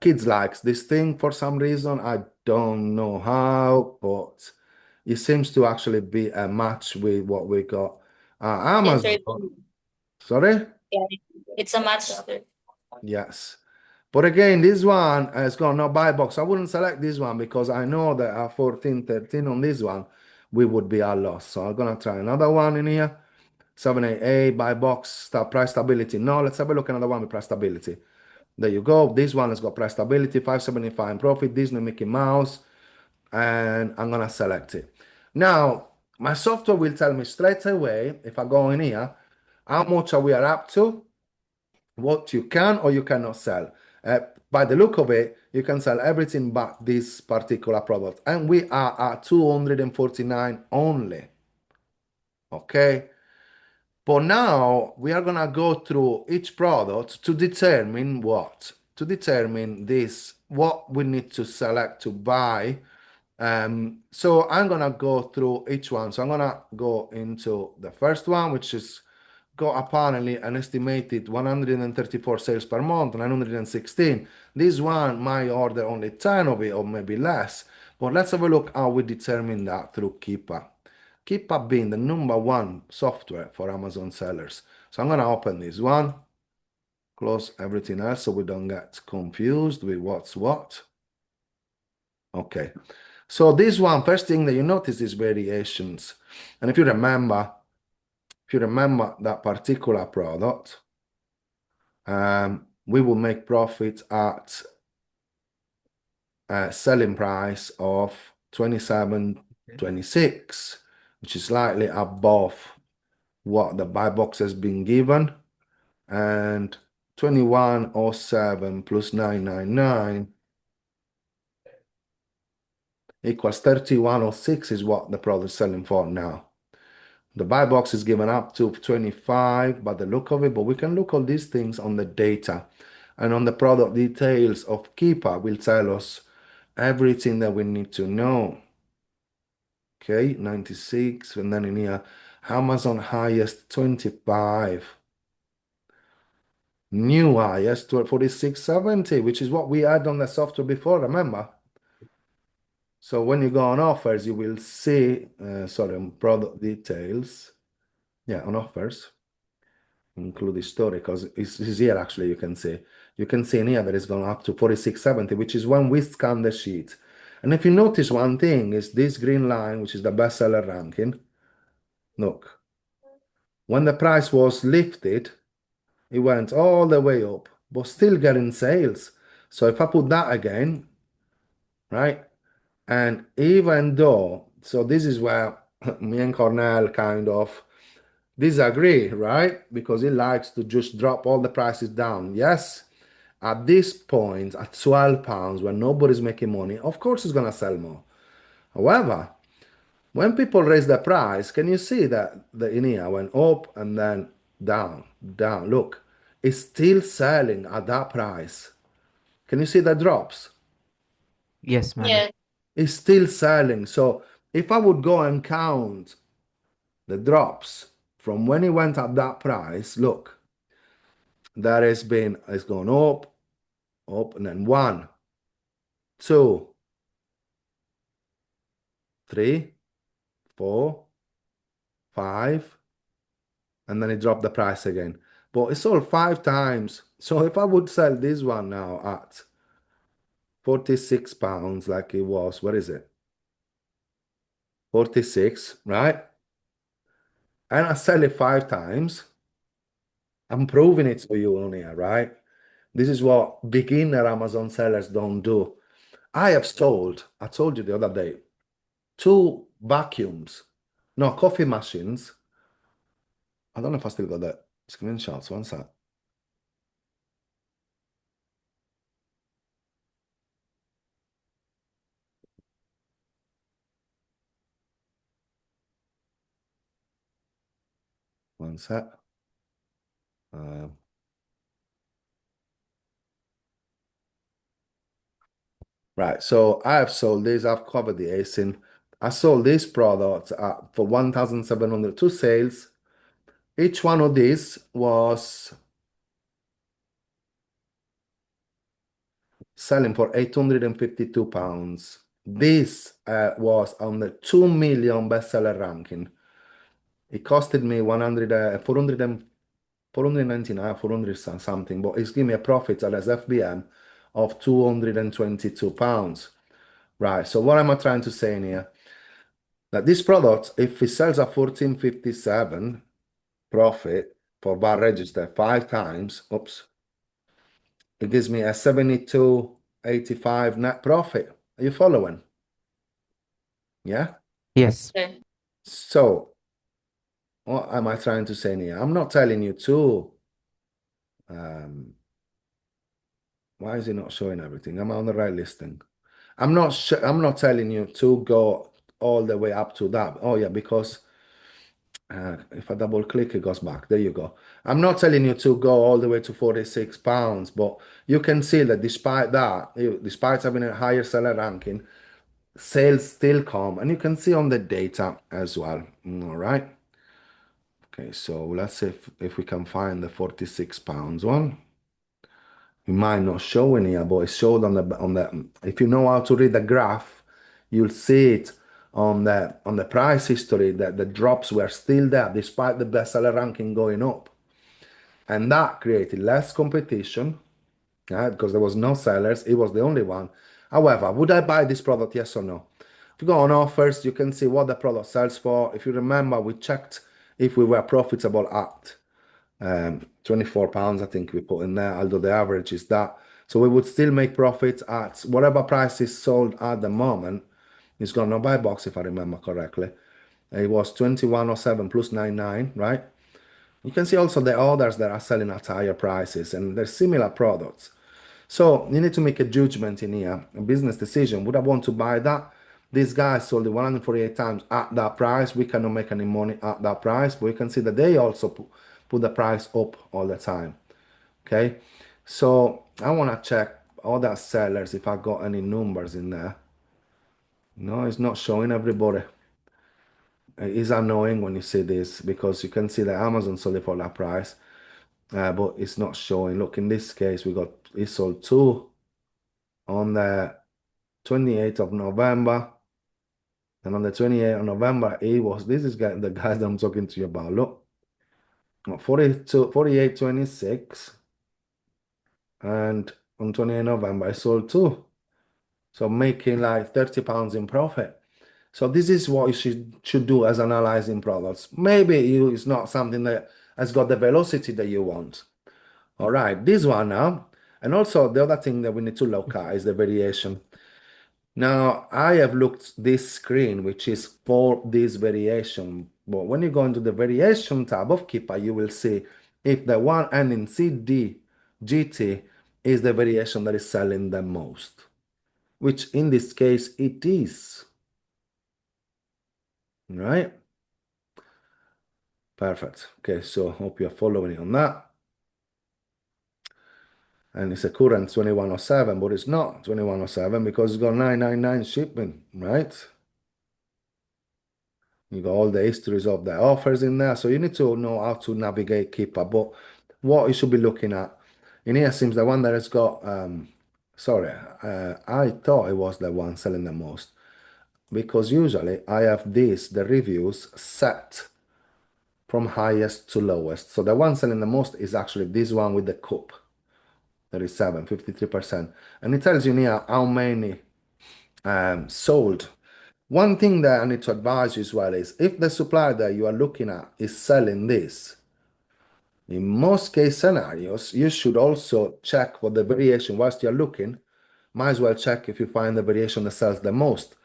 Kids likes this thing for some reason. I don't know how, but it seems to actually be a match with what we got. Amazon. Sorry? Yeah, it's a match. Yes. But again, this one has got no buy box. I wouldn't select this one because I know that at 14, 13 on this one, we would be at loss. So I'm gonna try another one in here. 788 buy box, price stability. No, let's have a look at another one with price stability. There you go. This one has got price stability, 575 in profit, Disney Mickey Mouse, and I'm gonna select it. Now, my software will tell me straight away, if I go in here, how much are we up to, what you can or you cannot sell. By the look of it, you can sell everything but this particular product. And we are at 249 only. Okay. But now we are gonna go through each product to determine what? To determine this, what we need to select to buy. So I'm gonna go through each one. So I'm gonna go into the first one, which is got apparently an estimated 134 sales per month, 916. This one might order only 10 of it or maybe less. But let's have a look how we determine that through Keepa. Keepa being the #1 software for Amazon sellers. So I'm gonna open this one, close everything else so we don't get confused with what's what. Okay. So this one, first thing that you notice is variations. And if you remember that particular product, we will make profit at a selling price of 27.26, which is slightly above what the buy box has been given. And 2107 plus 999 equals 3106 is what the product is selling for now. The buy box is given up to 25 by the look of it, but we can look all these things on the data. And on the product details of Keepa will tell us everything that we need to know. Okay, 96, and then in here, Amazon highest 25. New highest 46.70, which is what we had on the software before, remember? So when you go on offers, you will see, sorry, on product details. Yeah, on offers. Include the story because it's here actually. You can see in here that it's gone up to 46.70, which is when we scan the sheet. And if you notice one thing is this green line, which is the bestseller ranking. Look, when the price was lifted, it went all the way up, but still getting sales. So if I put that again, right, and even though, so this is where me and Cornell kind of disagree, right? Because he likes to just drop all the prices down. Yes, at this point, at £12, when nobody's making money, of course it's gonna sell more. However, when people raise the price, can you see that the in here went up and then down, down? Look, it's still selling at that price. Can you see the drops? Yes, madam. Yeah. It's still selling. So if I would go and count the drops from when it went at that price, look, it's gone up, and then 1, 2, 3, 4, 5, and then it dropped the price again. But it's sold 5 times. So if I would sell this one now at £46, like it was, what is it? 46, right? And I sell it 5 times. I'm proving it to you on here, right? This is what beginner Amazon sellers don't do. I told you the other day, 2 vacuums, no, coffee machines. I don't know if I still got the screenshots. One sec. One sec. Right, so I have sold this. I've covered the ASIN. I sold this product for 1,700, 2 sales. Each one of these was selling for £852. This was on the 2 million bestseller ranking. It costed me 499, 400 something, but it's giving me a profit as FBM of £222. Right, so what am I trying to say in here? That this product, if it sells at 14.57 profit for bar register 5 times, oops, it gives me a 72.85 net profit. Are you following? Yeah? Yes. Okay. So, what am I trying to say here? I'm not telling you to. Why is it not showing everything? Am I on the right listing? I'm not telling you to go all the way up to that. Oh yeah, because if I double click, it goes back. There you go. I'm not telling you to go all the way to £46, but you can see that despite that, despite having a higher seller ranking, sales still come, and you can see on the data as well. All right. Okay, so let's see if we can find the £46 one. It might not show in here, but it showed on the. If you know how to read the graph, you'll see it on the price history that the drops were still there despite the bestseller ranking going up, and that created less competition, because there was no sellers. It was the only one. However, would I buy this product? Yes or no? If you go on offers, you can see what the product sells for. If you remember, we checked if we were profitable at £24, I think we put in there, although the average is that. So we would still make profit at whatever price is sold at the moment. It's got no buy box, if I remember correctly. It was 2107 plus 99, right? You can see also the others that are selling at higher prices, and they're similar products. So you need to make a judgment in here, a business decision. Would I want to buy that? These guys sold it 148 times at that price. We cannot make any money at that price, but you can see that they also put the price up all the time. Okay, so I want to check other sellers if I got any numbers in there. No, it's not showing everybody. It is annoying when you see this because you can see that Amazon sold it for that price, but it's not showing. Look, in this case, it sold 2 on the 28th of November. And on the 28th of November, this is the guys that I'm talking to you about. Look, 48.26. And on 28th November, I sold 2. So making like £30 in profit. So this is what you should do as analyzing products. Maybe it's not something that has got the velocity that you want. All right, this one now. And also the other thing that we need to look at is the variation. Now, I have looked this screen, which is for this variation. But when you go into the variation tab of Keeper, you will see if the one ending CD, GT is the variation that is selling the most, which in this case it is. Right? Perfect. Okay, so hope you're following on that. And it's a current 2107, but it's not 2107 because it's got 999 shipping, right? You got all the histories of the offers in there. So you need to know how to navigate Keeper. But what you should be looking at in here seems the one that has got, sorry, I thought it was the one selling the most. Because usually I have the reviews set from highest to lowest. So the one selling the most is actually this one with the cup. 37, 53%. And it tells you here how many sold. One thing that I need to advise you as well is if the supplier that you are looking at is selling this, in most case scenarios, you should also check for the variation whilst you're looking. Might as well check if you find the variation that sells the most.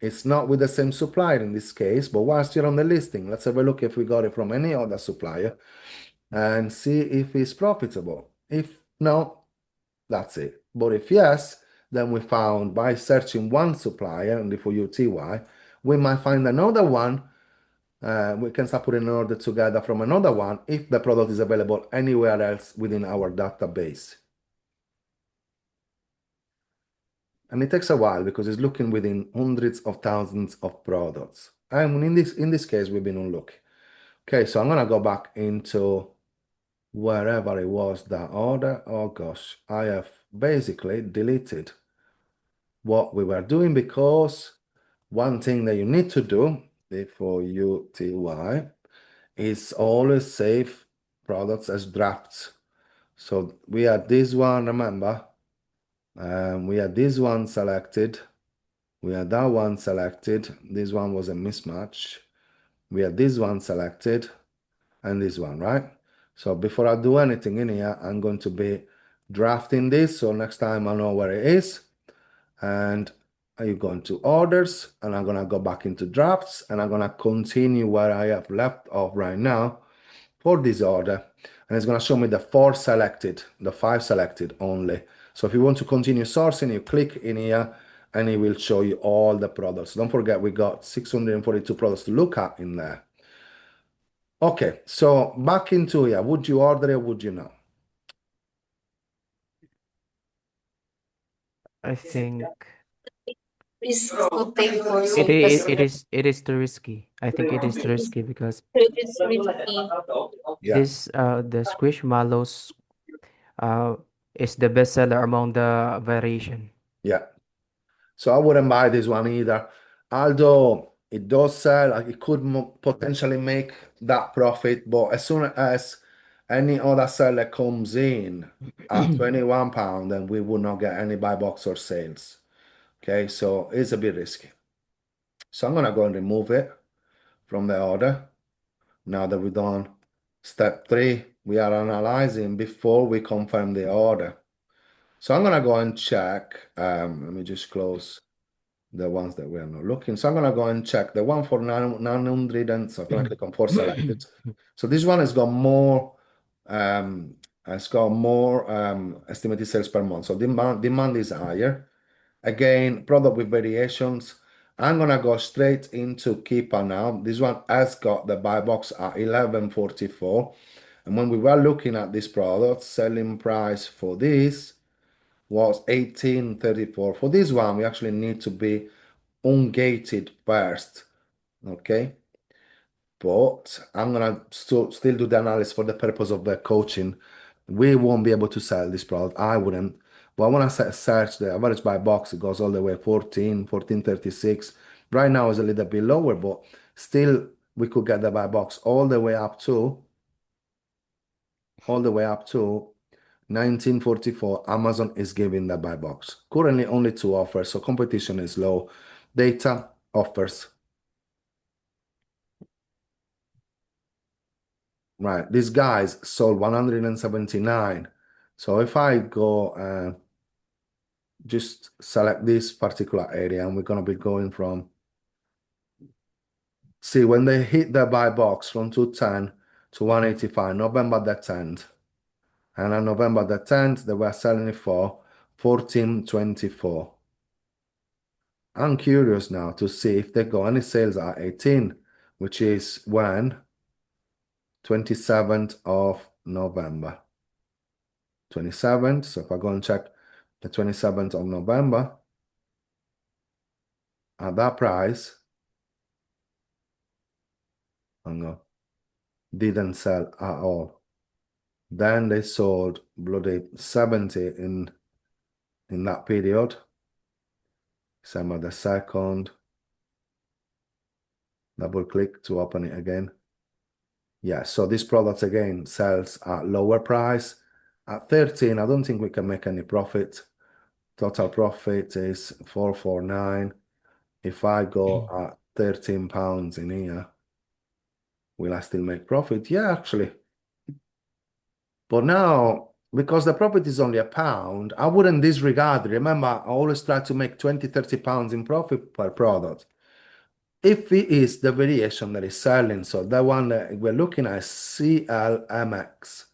It's not with the same supplier in this case, but whilst you're on the listing, let's have a look if we got it from any other supplier and see if it's profitable. If no, that's it. But if yes, then we found by searching one supplier, and for UTY, we might find another one. We can start putting an order together from another one if the product is available anywhere else within our database. And it takes a while because it's looking within hundreds of thousands of products. And in this case, we've been unlucky. Okay, so I'm gonna go back into wherever it was that order. Oh gosh, I have basically deleted what we were doing because one thing that you need to do before UTY is always save products as drafts. So we had this one, remember? We had this one selected. We had that one selected. This one was a mismatch. We had this one selected and this one, right? So before I do anything in here, I'm going to be drafting this. So next time I know where it is. And I'm going to orders and I'm going to go back into drafts and I'm going to continue where I have left off right now for this order. And it's going to show me the 4 selected, the 5 selected only. So if you want to continue sourcing, you click in here and it will show you all the products. Don't forget, we got 642 products to look at in there. Okay, so back into here, would you order or would you not? I think Is to take for it is too risky. I think it is too risky because it's risky. Yeah. the Squishmallows is the best seller among the variation. Yeah. So I wouldn't buy this one either. Although it does sell, like it could potentially make that profit, but as soon as any other seller comes in at £21, then we will not get any buy box or sales. Okay, so it's a bit risky. So I'm gonna go and remove it from the order. Now that we've done step 3, we are analyzing before we confirm the order. So I'm gonna go and check. Let me just close the ones that we are not looking. So I'm gonna go and check the one for 900, and so I'm gonna click on for selected. So this one has got more estimated sales per month. So demand is higher. Again, product with variations. I'm gonna go straight into Keeper now. This one has got the buy box at 11.44. And when we were looking at this product, selling price for this was 18.34. For this one, we actually need to be ungated first, okay? But I'm gonna still do the analysis for the purpose of the coaching. We won't be able to sell this product. I wouldn't. But I want to search the average buy box. It goes all the way 14.36. Right now is a little bit lower, but still we could get the buy box all the way up to 1944. Amazon is giving the buy box. Currently only 2 offers, so competition is low. Data offers. Right, these guys sold 179. So if I go just select this particular area, and we're gonna be going from, see, when they hit the buy box from 210 to 185, November the 10th. And on November the 10th, they were selling it for 14.24. I'm curious now to see if they got any sales at 18, which is when 27th of November. 27th. So if I go and check the 27th of November, at that price, hang on, didn't sell at all. Then they sold bloody 70 in that period. December the 2nd. Double click to open it again. Yeah, so this product again sells at lower price. At 13, I don't think we can make any profit. Total profit is 449. If I go at £13 in here, will I still make profit? Yeah, actually. But now, because the profit is only £1, I wouldn't disregard it. Remember, I always try to make 20, £30 in profit per product. If it is the variation that is selling, so the one that we're looking at is CLMX.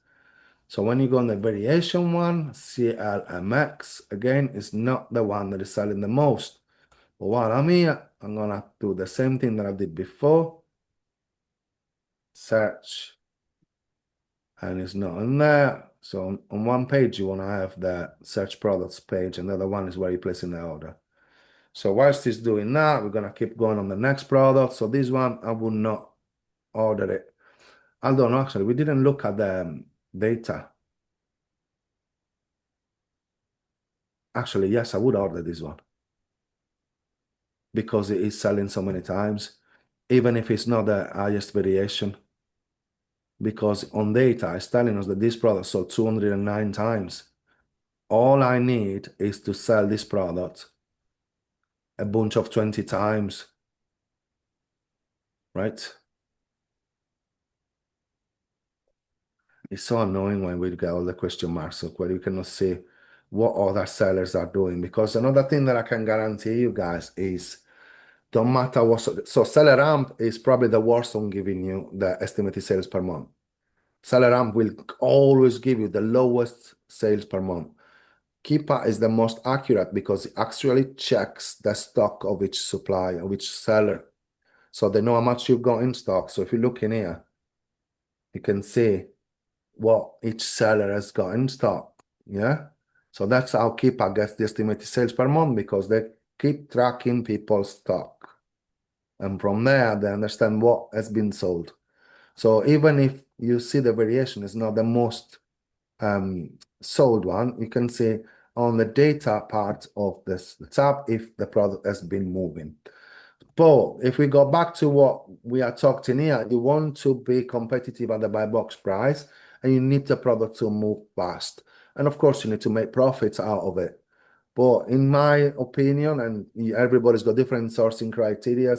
So when you go on the variation one, CLMX, again, is not the one that is selling the most. But while I'm here, I'm gonna do the same thing that I did before. Search. And it's not in there. So on one page, you want to have the search products page, and the other one is where you're placing the order. So whilst it's doing that, we're going to keep going on the next product. So this one, I will not order it. I don't know, actually, we didn't look at the data. Actually, yes, I would order this one because it is selling so many times, even if it's not the highest variation. Because on data, it's telling us that this product sold 209 times. All I need is to sell this product a bunch of 20 times, right? It's so annoying when we get all the question marks up where you cannot see what other sellers are doing. Because another thing that I can guarantee you guys is don't matter what, so Seller Amp is probably the worst on giving you the estimated sales per month. Seller Amp will always give you the lowest sales per month. Keepa is the most accurate because it actually checks the stock of each supplier, of each seller. So they know how much you've got in stock. So if you look in here, you can see what each seller has got in stock. Yeah. So that's how Keepa gets the estimated sales per month, because they keep tracking people's stock. And from there, they understand what has been sold. So even if you see the variation is not the most sold one, you can see on the data part of this tab if the product has been moving. But if we go back to what we are talking here, you want to be competitive at the buy box price, and you need the product to move fast. And of course, you need to make profits out of it. But in my opinion, and everybody's got different sourcing criteria,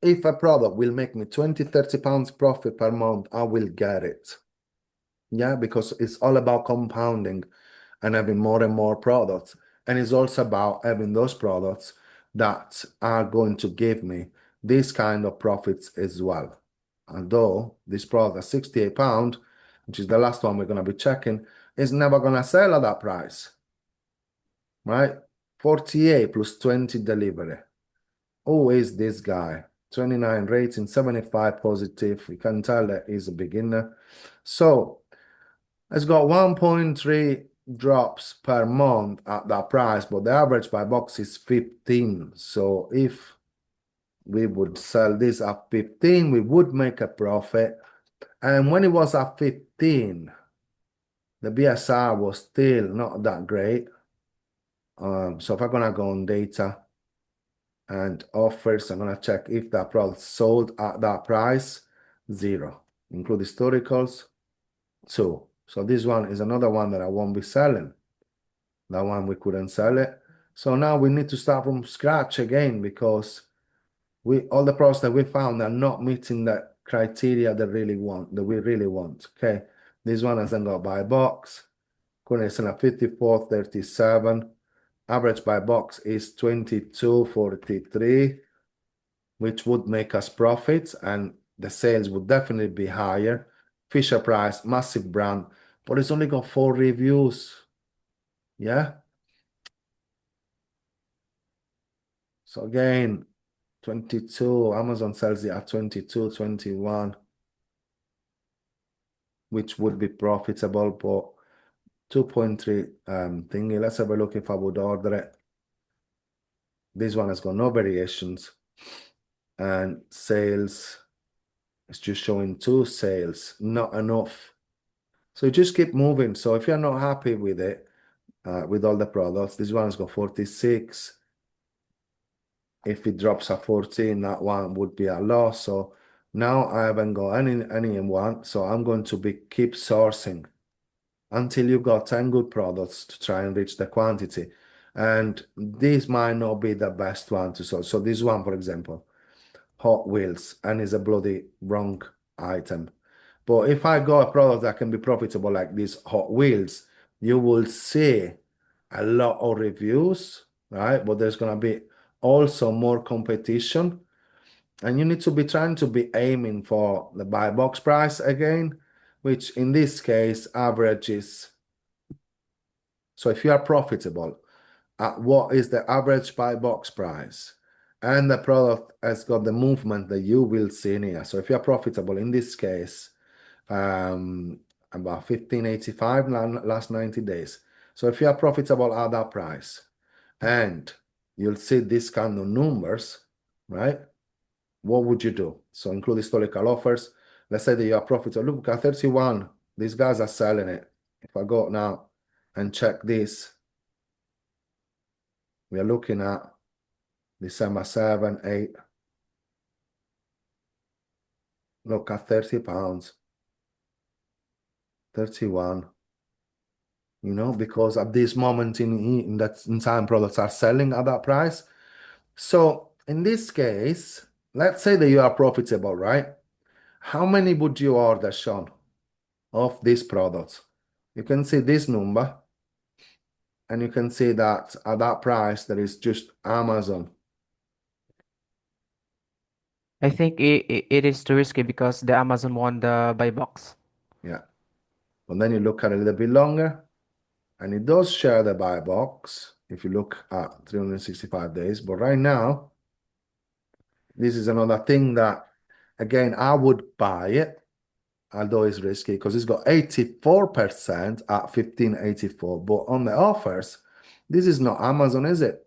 if a product will make me 20, 30 pounds profit per month, I will get it. Yeah, because it's all about compounding and having more and more products. And it's also about having those products that are going to give me this kind of profits as well. Although this product at £68, which is the last one we're going to be checking, is never going to sell at that price, right? 48 plus 20 delivery. Who is this guy? 29 rating, 75 positive. You can tell that he's a beginner. So it's got 1.3 drops per month at that price, but the average buy box is 15. So if we would sell this at 15, we would make a profit. And when it was at 15, the BSR was still not that great. So if I'm gonna go on data and offers, I'm gonna check if that product sold at that price. 0. Include historicals. 2. So this one is another one that I won't be selling. That one we couldn't sell it. So now we need to start from scratch again, because all the products that we found are not meeting the criteria that we really want. Okay. This one hasn't got buy box. Currently it's at 54.37. Average buy box is 22.43, which would make us profits, and the sales would definitely be higher. Fisher Price, massive brand, but it's only got 4 reviews. Yeah. So again, 22, Amazon sells it at 22, 21, which would be profitable, but 2.3 thingy. Let's have a look if I would order it. This one has got no variations. and sales is just showing 2 sales, not enough. So you just keep moving. So if you're not happy with it, with all the products, this one's got 46. If it drops at 14, that one would be a loss. So now I haven't got any one, so I'm going to keep sourcing until you got 10 good products to try and reach the quantity. And this might not be the best one to source. So this one, for example, Hot Wheels, and is a bloody wrong item. But if I got a product that can be profitable like this Hot Wheels, you will see a lot of reviews, right? But there's gonna be also more competition, and you need to be trying to be aiming for the buy box price again, which in this case averages. So if you are profitable, what is the average buy box price? And the product has got the movement that you will see in here. So if you're profitable in this case, about 15.85 last 90 days. So if you are profitable at that price and you'll see this kind of numbers, right? What would you do? So include historical offers. Let's say that you are profitable. Look at 31. These guys are selling it. If I go now and check this, we are looking at December 7, 8. Look at £30, 31. You know, because at this moment in time, products are selling at that price. So in this case, let's say that you are profitable, right? How many would you order, Sean, of these products? You can see this number, and you can see that at that price, there is just Amazon. I think it is too risky because the Amazon won the buy box. Yeah. But then you look at it a little bit longer, and it does share the buy box if you look at 365 days. But right now, this is another thing that, again, I would buy it, although it's risky because it's got 84% at 15.84. But on the offers, this is not Amazon, is it?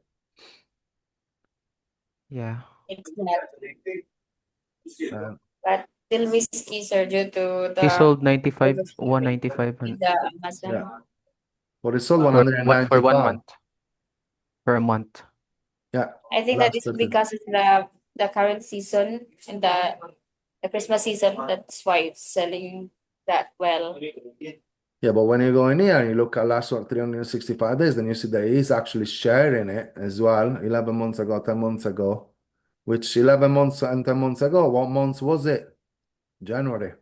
Yeah. It's not, Um, but still risky, sir, due to He the sold 195 in the Amazon. Yeah. But it sold for 195. 1 month. For a month. Yeah. I think that last is 13. because it's the current season and the Christmas season. That's why it's selling that well. Yeah, but when you go in here and you look at last 365 days, then you see that he's actually sharing it as well. 11 months ago, 10 months ago, which 11 months and 10 months ago, what month was it? January.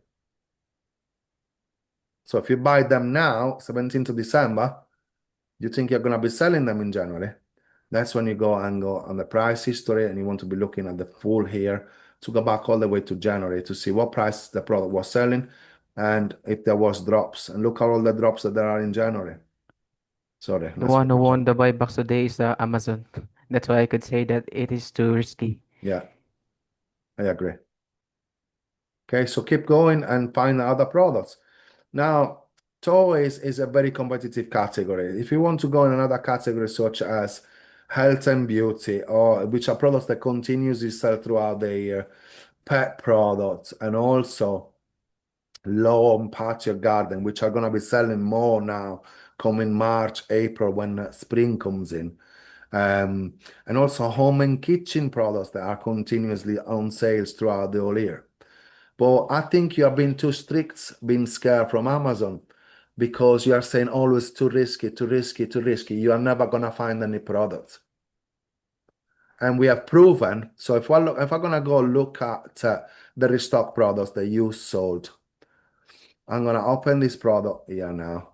So if you buy them now, 17th of December, you think you're going to be selling them in January. That's when you go on the price history, and you want to be looking at the full here to go back all the way to January to see what price the product was selling and if there was drops. And look at all the drops that there are in January. Sorry. The one who won the buy box today is Amazon. That's why I could say that it is too risky. Yeah, I agree. Okay, so keep going and find other products. Now, toys is a very competitive category. If you want to go in another category such as health and beauty, or which are products that continuously sell throughout the year, pet products, and also lawn patio garden, which are going to be selling more now coming March, April when spring comes in. And also home and kitchen products that are continuously on sales throughout the whole year. But I think you are being too strict, being scared from Amazon, because you are saying always too risky, too risky, too risky. You are never gonna find any products. And we have proven. So if I'm gonna go look at the restock products that you sold, I'm gonna open this product here now.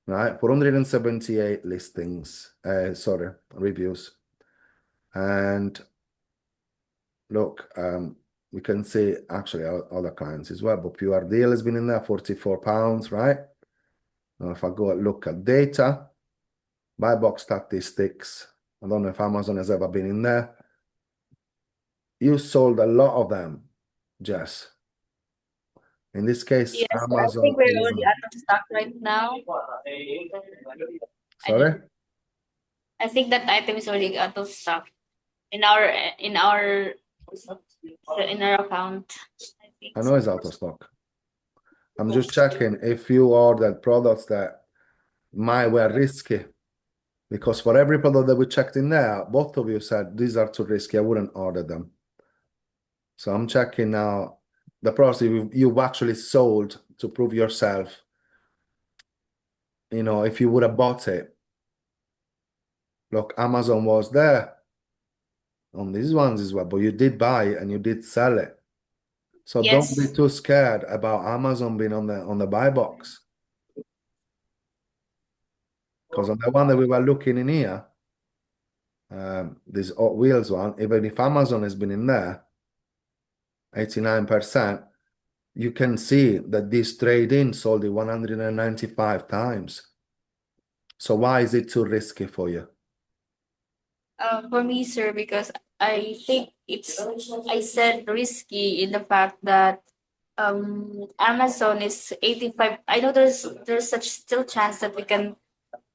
Right, 478 listings, sorry, reviews. And look, we can see actually other clients as well, but Pure Deal has been in there, £44, right? Now, if I go and look at data, buy box statistics, I don't know if Amazon has ever been in there. You sold a lot of them, Jess. In this case, Yes, Amazon. I think we're already out of stock right now. Sorry? I think that item is already out of stock in our So in our account, I think. I know it's out of stock. I'm just checking if you ordered products that were risky. Because for every product that we checked in there, both of you said these are too risky, I wouldn't order them. So I'm checking now the products you've actually sold to prove yourself. You know, if you would have bought it. Look, Amazon was there on these ones as well, but you did buy it and you did sell it. So don't be Yes. too scared about Amazon being on the buy box. Because on the one that we were looking in here, this Hot Wheels one, even if Amazon has been in there, 89%, you can see that this trade-in sold it 195 times. So why is it too risky for you? For me, sir, because I think I said risky in the fact that Amazon is 85. I know there's such still chance that we can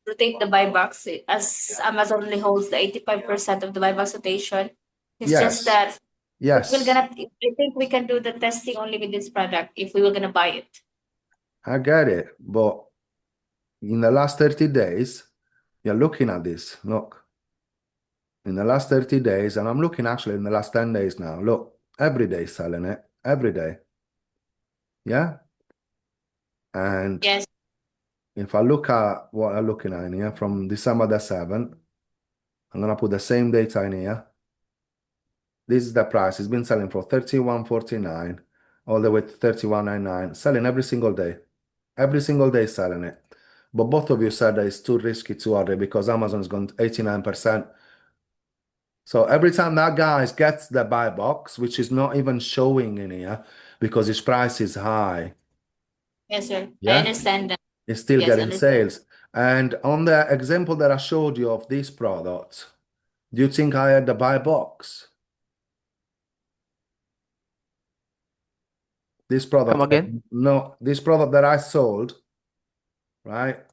rotate the buy box as Amazon only holds the 85% of the buy box rotation. It's just Yes, that if we're yes, gonna, I think we can do the testing only with this product if we were gonna buy it. I get it. But in the last 30 days, you're looking at this. Look, in the last 30 days, and I'm looking actually in the last 10 days now. Look, every day selling it, every day. Yeah. And Yes. if I look at what I'm looking at in here from December the 7th, I'm gonna put the same data in here. This is the price. It's been selling for 31.49 all the way to 31.99, selling every single day. Every single day selling it. But both of you said that it's too risky to order because Amazon's gone 89%. So every time that guy gets the buy box, which is not even showing in here because his price is high, Yes, sir. I yeah, understand that. he's still Yes, getting understand. sales. And on the example that I showed you of this product, do you think I had the buy box? This Come product, again? no, this product that I sold, right?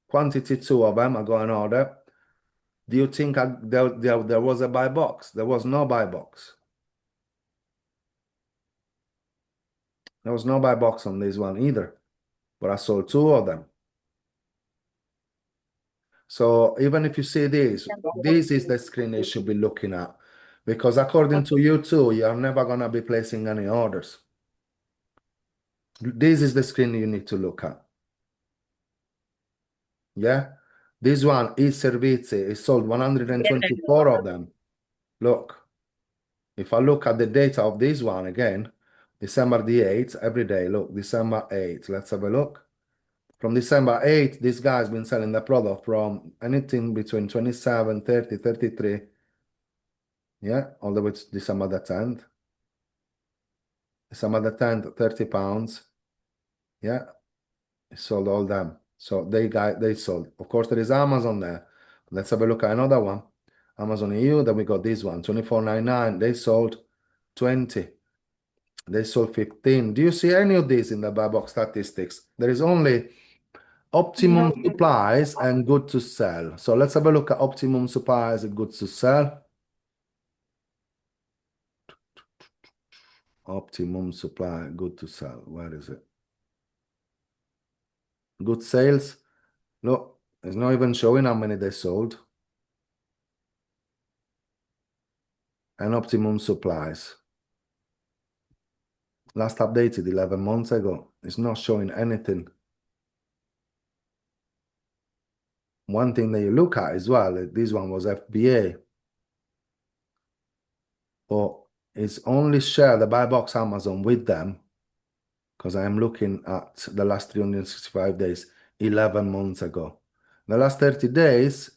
Quantity 2 of them, I got an order. Do you think there was a buy box? There was no buy box. There was no buy box on this one either, but I sold 2 of them. So even if you see this is the screen they should be looking at, because according to you too, you're never gonna be placing any orders. This is the screen you need to look at. Yeah, this one is Servizi. It sold 124 of them. Look, if I look at the data of this one again, December the 8th, every day, look, December 8th, let's have a look. From December 8th, this guy's been selling the product from anything between 27, 30, 33, yeah, all the way to December the 10th. December the 10th, 30 pounds, yeah, he sold all them. So they sold. Of course, there is Amazon there. Let's have a look at another one. Amazon EU, then we got this one, 24.99. They sold 20. They sold 15. Do you see any of these in the buy box statistics? There is only optimum supplies and good to sell. So let's have a look at optimum supplies and good to sell. Optimum supply, good to sell. Where is it? Good sales. No, it's not even showing how many they sold. And optimum supplies. Last updated 11 months ago. It's not showing anything. One thing that you look at as well, this one was FBA. But it's only share the buy box Amazon with them, because I am looking at the last 365 days, 11 months ago. The last 30 days,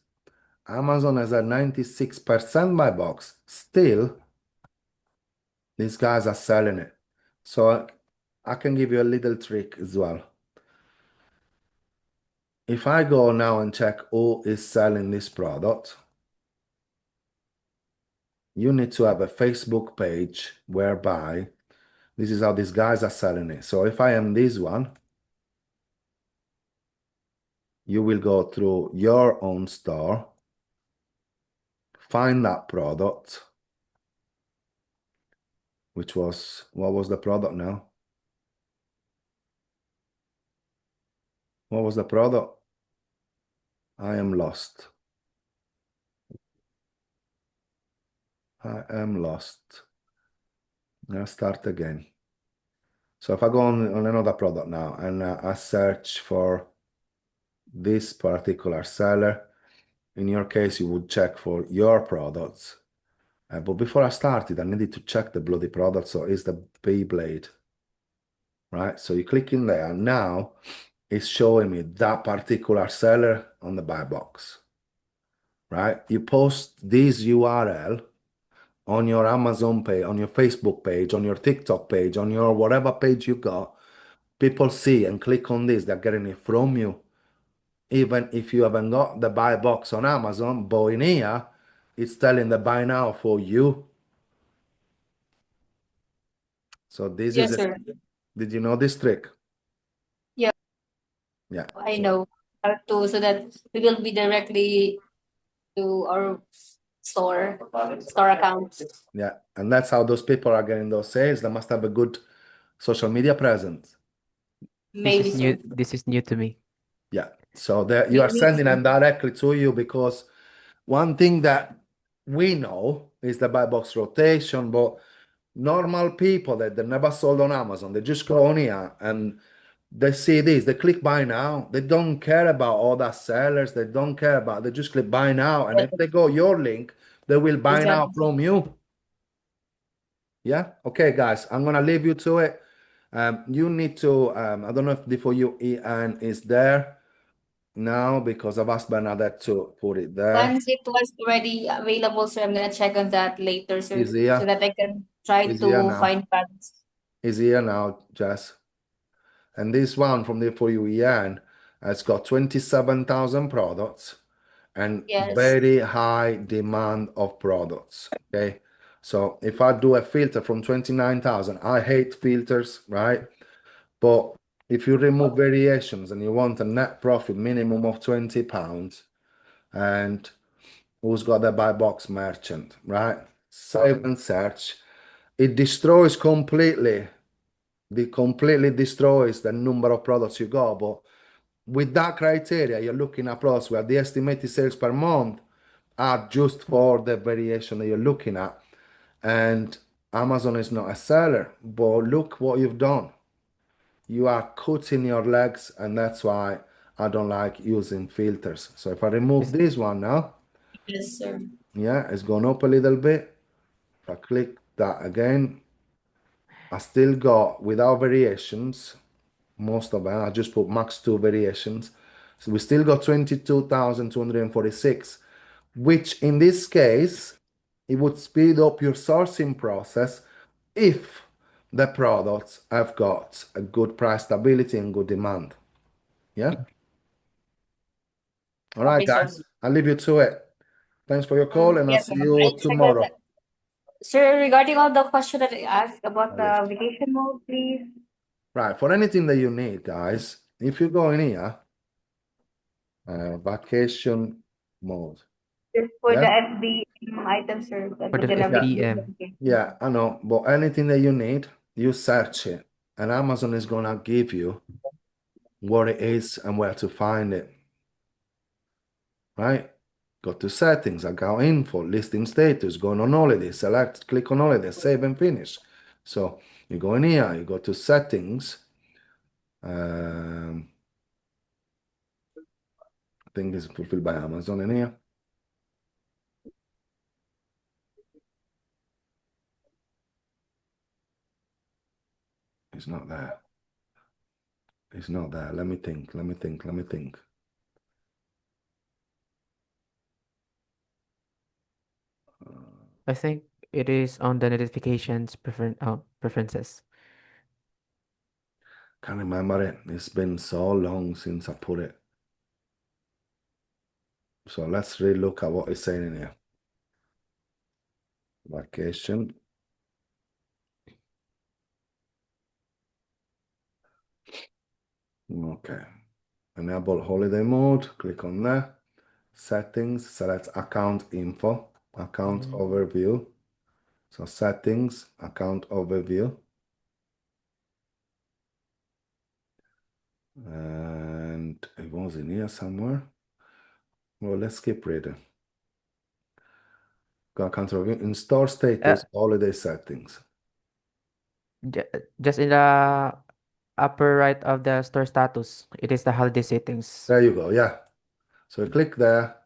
Amazon has a 96% buy box. Still, these guys are selling it. So I can give you a little trick as well. If I go now and check who is selling this product, you need to have a Facebook page whereby this is how these guys are selling it. So if I am this one, you will go through your own store, find that product, which was, what was the product now? What was the product? I am lost. I am lost. I'll start again. So if I go on another product now and I search for this particular seller, in your case, you would check for your products. But before I started, I needed to check the bloody product. So it's the Beyblade, right? So you click in there. Now it's showing me that particular seller on the buy box, right? You post this URL on your Amazon page, on your Facebook page, on your TikTok page, on your whatever page you got. People see and click on this, they're getting it from you. Even if you haven't got the buy box on Amazon, but in here, it's telling the buy now for you. So this Yes, is, sir. did you know this trick? Yeah. Yeah. I know how to, so that we will be directly to our store account. Yeah. And that's how those people are getting those sales. They must have a good social media presence. Maybe, sir. This is new to me. Yeah. So that you are Me sending too. them directly to you, because one thing that we know is the buy box rotation, but normal people that they never sold on Amazon, they just go on here and they see this, they click buy now. They don't care about other sellers, they don't care about, they just click buy now. And if they go your link, they will buy now Exactly. from you. Yeah. Okay, guys, I'm gonna leave you to it. You need to, I don't know if D4U EN is there now, because I've asked Bernadette to put it there. Once it was already available, sir, I'm gonna check on that later, sir, Is here. so that I can try Is here to now. find products. Is here now, Jess. And this one from D4U EN has got 27,000 products and Yes. very high demand of products. Okay. So if I do a filter from 29,000, I hate filters, right? But if you remove variations and you want a net profit minimum of £20, and who's got the buy box merchant, right? Save and search. It destroys completely. It completely destroys the number of products you got. But with that criteria, you're looking at products where the estimated sales per month are just for the variation that you're looking at. And Amazon is not a seller, but look what you've done. You are cutting your legs, and that's why I don't like using filters. So if I remove this one now, Yes, sir. yeah, it's gone up a little bit. If I click that again, I still got, without variations, most of them, I just put max 2 variations. So we still got 22,246, which in this case, it would speed up your sourcing process if the products have got a good price stability and good demand. Yeah. All right, Okay, sir. guys, I'll leave you to it. Thanks for your call, and I'll Yes, see sir. you I check tomorrow. that. Sir, regarding all the question that I asked about Oh, the yes. vacation mode, please. Right, for anything that you need, guys, if you go in here, vacation mode. Just for Yeah? the FBM items, sir, that For we're the gonna be FBM. using. Yeah, I know, but anything that you need, you search it, and Amazon is gonna give you what it is and where to find it. Right? Go to settings, account info, listing status, go on holiday, select, click on holiday, save and finish. So you go in here, you go to settings. I think it's fulfilled by Amazon in here. It's not there. It's not there. Let me think. Let me think. Let me think. I think it is on the notifications preferences. Can't remember it. It's been so long since I put it. So let's relook at what it's saying in here. Vacation. Okay. Enable holiday mode. Click on that. Settings. Select account info. Account overview. So settings, account overview. And it was in here somewhere. Well, let's keep reading. Go account overview, in store status, holiday settings. Just in the upper right of the store status, it is the holiday settings. There you go, yeah. So you click there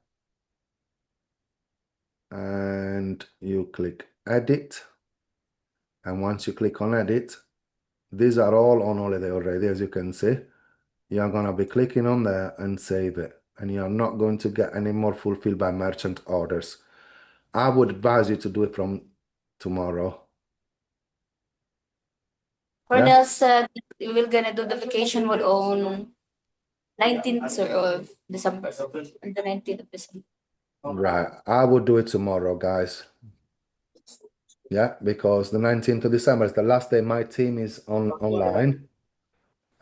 and you click edit. And once you click on edit, these are all on holiday already, as you can see. You're gonna be clicking on there and save it. And you're not going to get any more fulfilled by merchant orders. I would advise you to do it from tomorrow. Cornell said we're gonna do the vacation mode on 19th of December. On the 19th of December. Right, I would do it tomorrow, guys. Yeah, because the 19th of December is the last day my team is online.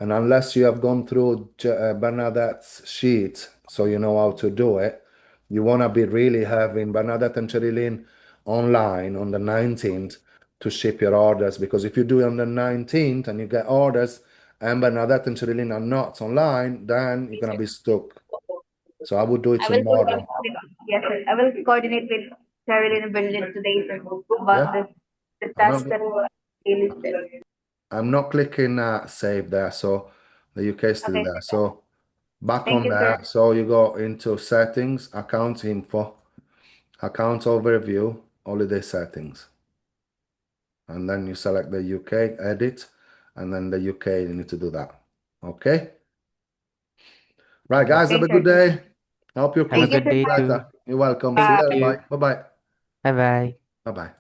And unless you have gone through Bernadette's sheet, so you know how to do it, you want to be really having Bernadette and Charlene online on the 19th to ship your orders. Because if you do it on the 19th and you get orders and Bernadette and Charlene are not online, then you're going to be stuck. So I would do it I will tomorrow. coordinate with, yes, sir. I will coordinate with Caroline and Bernadette today, sir, about Yeah. the task that they listed. I'm not clicking save there, so the UK is still Okay. there. So back Thank on you, there. sir. So you go into settings, account info, account overview, holiday settings. And then you select the UK, edit, and then the UK, you need to do that. Okay? Right, guys, have a Okay, good sir. day. I hope your Have a quiz good is day too. better. You're welcome. See Thank you later. you. Bye. Bye-bye. Bye bye. Bye-bye.